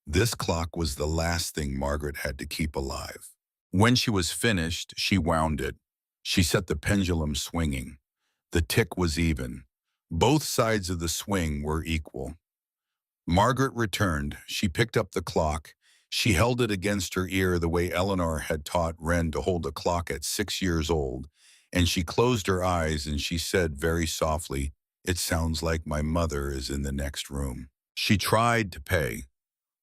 This clock was the last thing Margaret had to keep alive. When she was finished, she wound it. She set the pendulum swinging. The tick was even. Both sides of the swing were equal. Margaret returned. She picked up the clock. She held it against her ear the way Eleanor had taught Wren to hold a clock at 6 years old, and she closed her eyes and she said very softly, It sounds like my mother is in the next room. She tried to pay.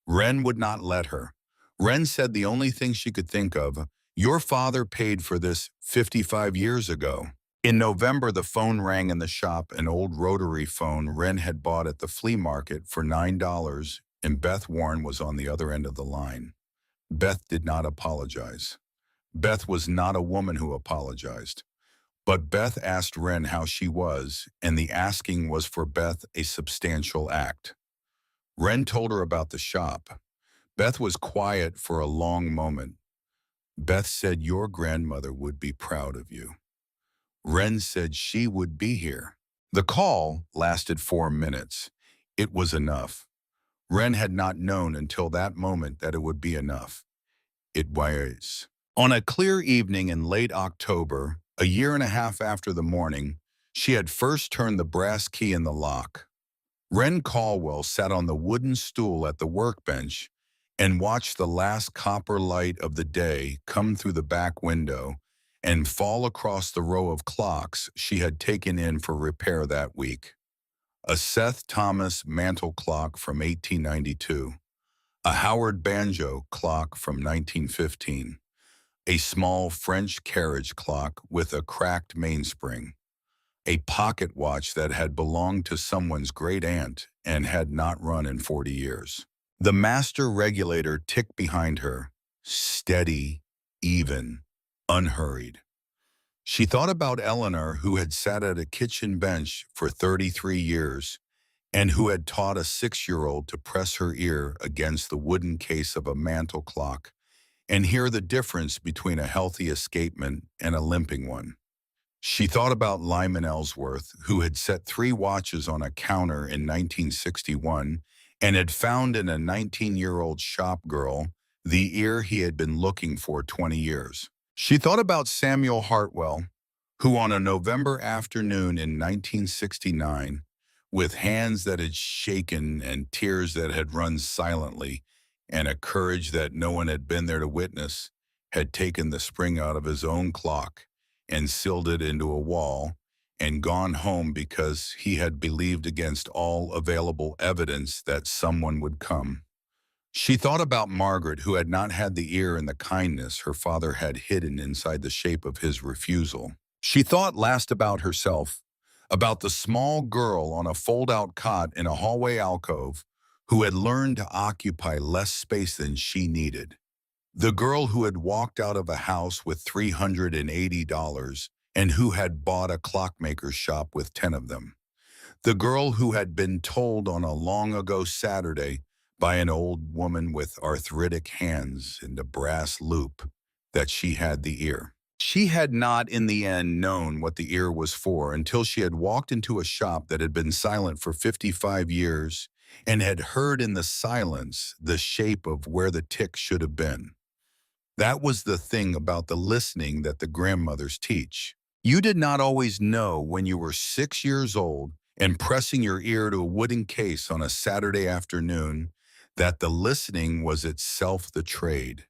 Wren would not let her. Wren said the only thing she could think of, your father paid for this 55 years ago. In November, the phone rang in the shop, an old rotary phone Wren had bought at the flea market for $9, and Beth Warren was on the other end of the line. Beth did not apologize. Beth was not a woman who apologized. But Beth asked Wren how she was, and the asking was for Beth a substantial act. Wren told her about the shop. Beth was quiet for a long moment. Beth said your grandmother would be proud of you. Wren said she would be here. The call lasted 4 minutes. It was enough. Wren had not known until that moment that it would be enough. It was. On a clear evening in late October, a year and a half after the morning, she had first turned the brass key in the lock. Wren Caldwell sat on the wooden stool at the workbench and watched the last copper light of the day come through the back window and fall across the row of clocks she had taken in for repair that week. A Seth Thomas mantel clock from 1892, a Howard banjo clock from 1915, a small French carriage clock with a cracked mainspring, a pocket watch that had belonged to someone's great-aunt and had not run in 40 years. The master regulator ticked behind her, steady, even, unhurried. She thought about Eleanor, who had sat at a kitchen bench for 33 years and who had taught a 6-year-old to press her ear against the wooden case of a mantel clock and hear the difference between a healthy escapement and a limping one. She thought about Lyman Ellsworth, who had set 3 watches on a counter in 1961 and had found in a 19-year-old shop girl the ear he had been looking for 20 years. She thought about Samuel Hartwell, who on a November afternoon in 1969, with hands that had shaken and tears that had run silently, and a courage that no one had been there to witness, had taken the spring out of his own clock and sealed it into a wall and gone home because he had believed against all available evidence that someone would come. She thought about Margaret, who had not had the ear and the kindness her father had hidden inside the shape of his refusal. She thought last about herself, about the small girl on a fold-out cot in a hallway alcove who had learned to occupy less space than she needed. The girl who had walked out of a house with $380 and who had bought a clockmaker shop with 10 of them. The girl who had been told on a long-ago Saturday by an old woman with arthritic hands and a brass loop that she had the ear. She had not in the end known what the ear was for until she had walked into a shop that had been silent for 55 years and had heard in the silence the shape of where the tick should have been. That was the thing about the listening that the grandmothers teach. You did not always know when you were 6 years old and pressing your ear to a wooden case on a Saturday afternoon that the listening was itself the trade.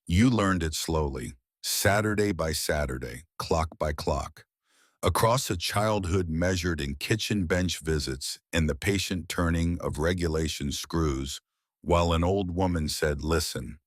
You learned it slowly, Saturday by Saturday, clock by clock, across a childhood measured in kitchen bench visits and the patient turning of regulation screws, while an old woman said, "Listen,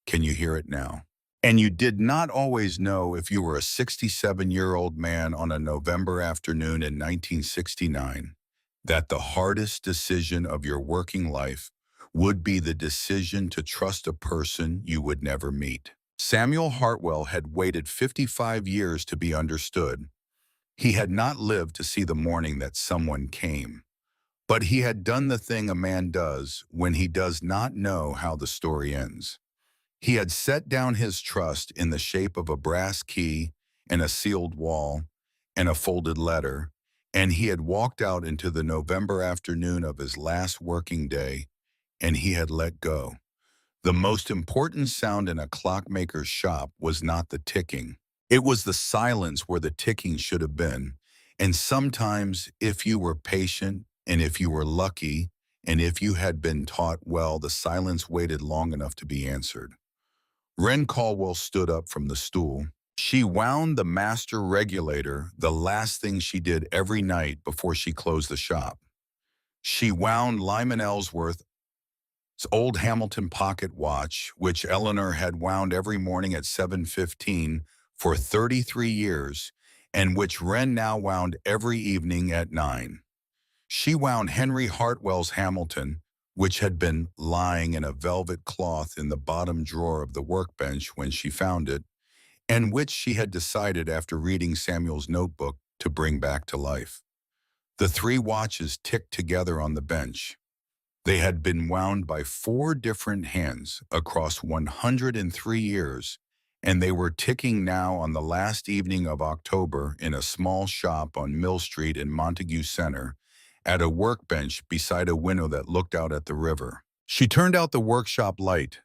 can you hear it now?" And you did not always know if you were a 67-year-old man on a November afternoon in 1969, that the hardest decision of your working life would be the decision to trust a person you would never meet. Samuel Hartwell had waited 55 years to be understood. He had not lived to see the morning that someone came, but he had done the thing a man does when he does not know how the story ends. He had set down his trust in the shape of a brass key and a sealed wall and a folded letter, and he had walked out into the November afternoon of his last working day, and he had let go. The most important sound in a clockmaker's shop was not the ticking. It was the silence where the ticking should have been. And sometimes, if you were patient, and if you were lucky, and if you had been taught well, the silence waited long enough to be answered. Wren Caldwell stood up from the stool. She wound the master regulator, the last thing she did every night before she closed the shop. She wound Lyman Ellsworth's old Hamilton pocket watch, which Eleanor had wound every morning at 7:15 for 33 years, and which Wren now wound every evening at 9. She wound Henry Hartwell's Hamilton, which had been lying in a velvet cloth in the bottom drawer of the workbench when she found it, and which she had decided after reading Samuel's notebook to bring back to life. The three watches ticked together on the bench. They had been wound by 4 different hands across 103 years, and they were ticking now on the last evening of October in a small shop on Mill Street in Montague Center, at a workbench beside a window that looked out at the river. She turned out the workshop light.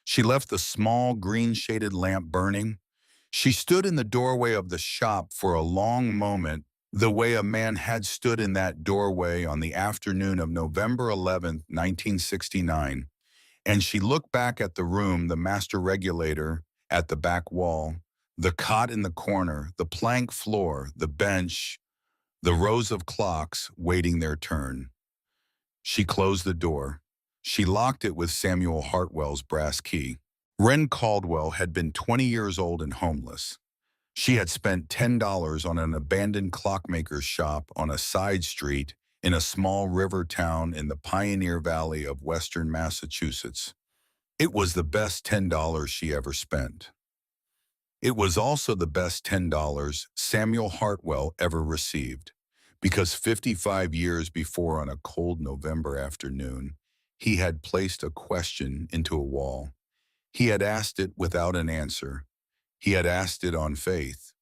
She left the small green-shaded lamp burning. She stood in the doorway of the shop for a long moment, the way a man had stood in that doorway on the afternoon of November 11th, 1969, and she looked back at the room, the master regulator at the back wall, the cot in the corner, the plank floor, the bench, the rows of clocks waiting their turn. She closed the door. She locked it with Samuel Hartwell's brass key. Wren Caldwell had been 20 years old and homeless. She had spent $10 on an abandoned clockmaker's shop on a side street in a small river town in the Pioneer Valley of western Massachusetts. It was the best $10 she ever spent. It was also the best $10 Samuel Hartwell ever received, because 55 years before on a cold November afternoon, he had placed a question into a wall. He had asked it without an answer. He had asked it on faith.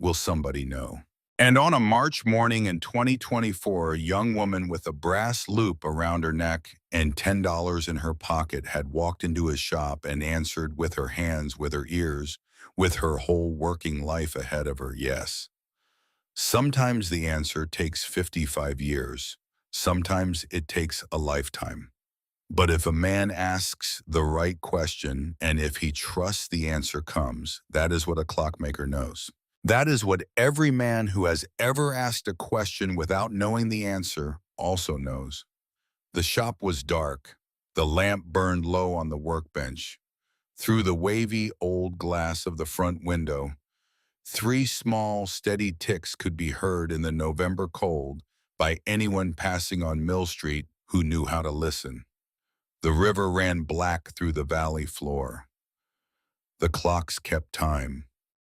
Will somebody know? And on a March morning in 2024, a young woman with a brass loop around her neck and $10 in her pocket had walked into his shop and answered with her hands, with her ears, with her whole working life ahead of her, yes. Sometimes the answer takes 55 years. Sometimes it takes a lifetime. But if a man asks the right question, and if he trusts the answer comes, that is what a clockmaker knows. That is what every man who has ever asked a question without knowing the answer also knows. The shop was dark. The lamp burned low on the workbench. Through the wavy old glass of the front window, 3 small, steady ticks could be heard in the November cold by anyone passing on Mill Street who knew how to listen. The river ran black through the valley floor. The clocks kept time.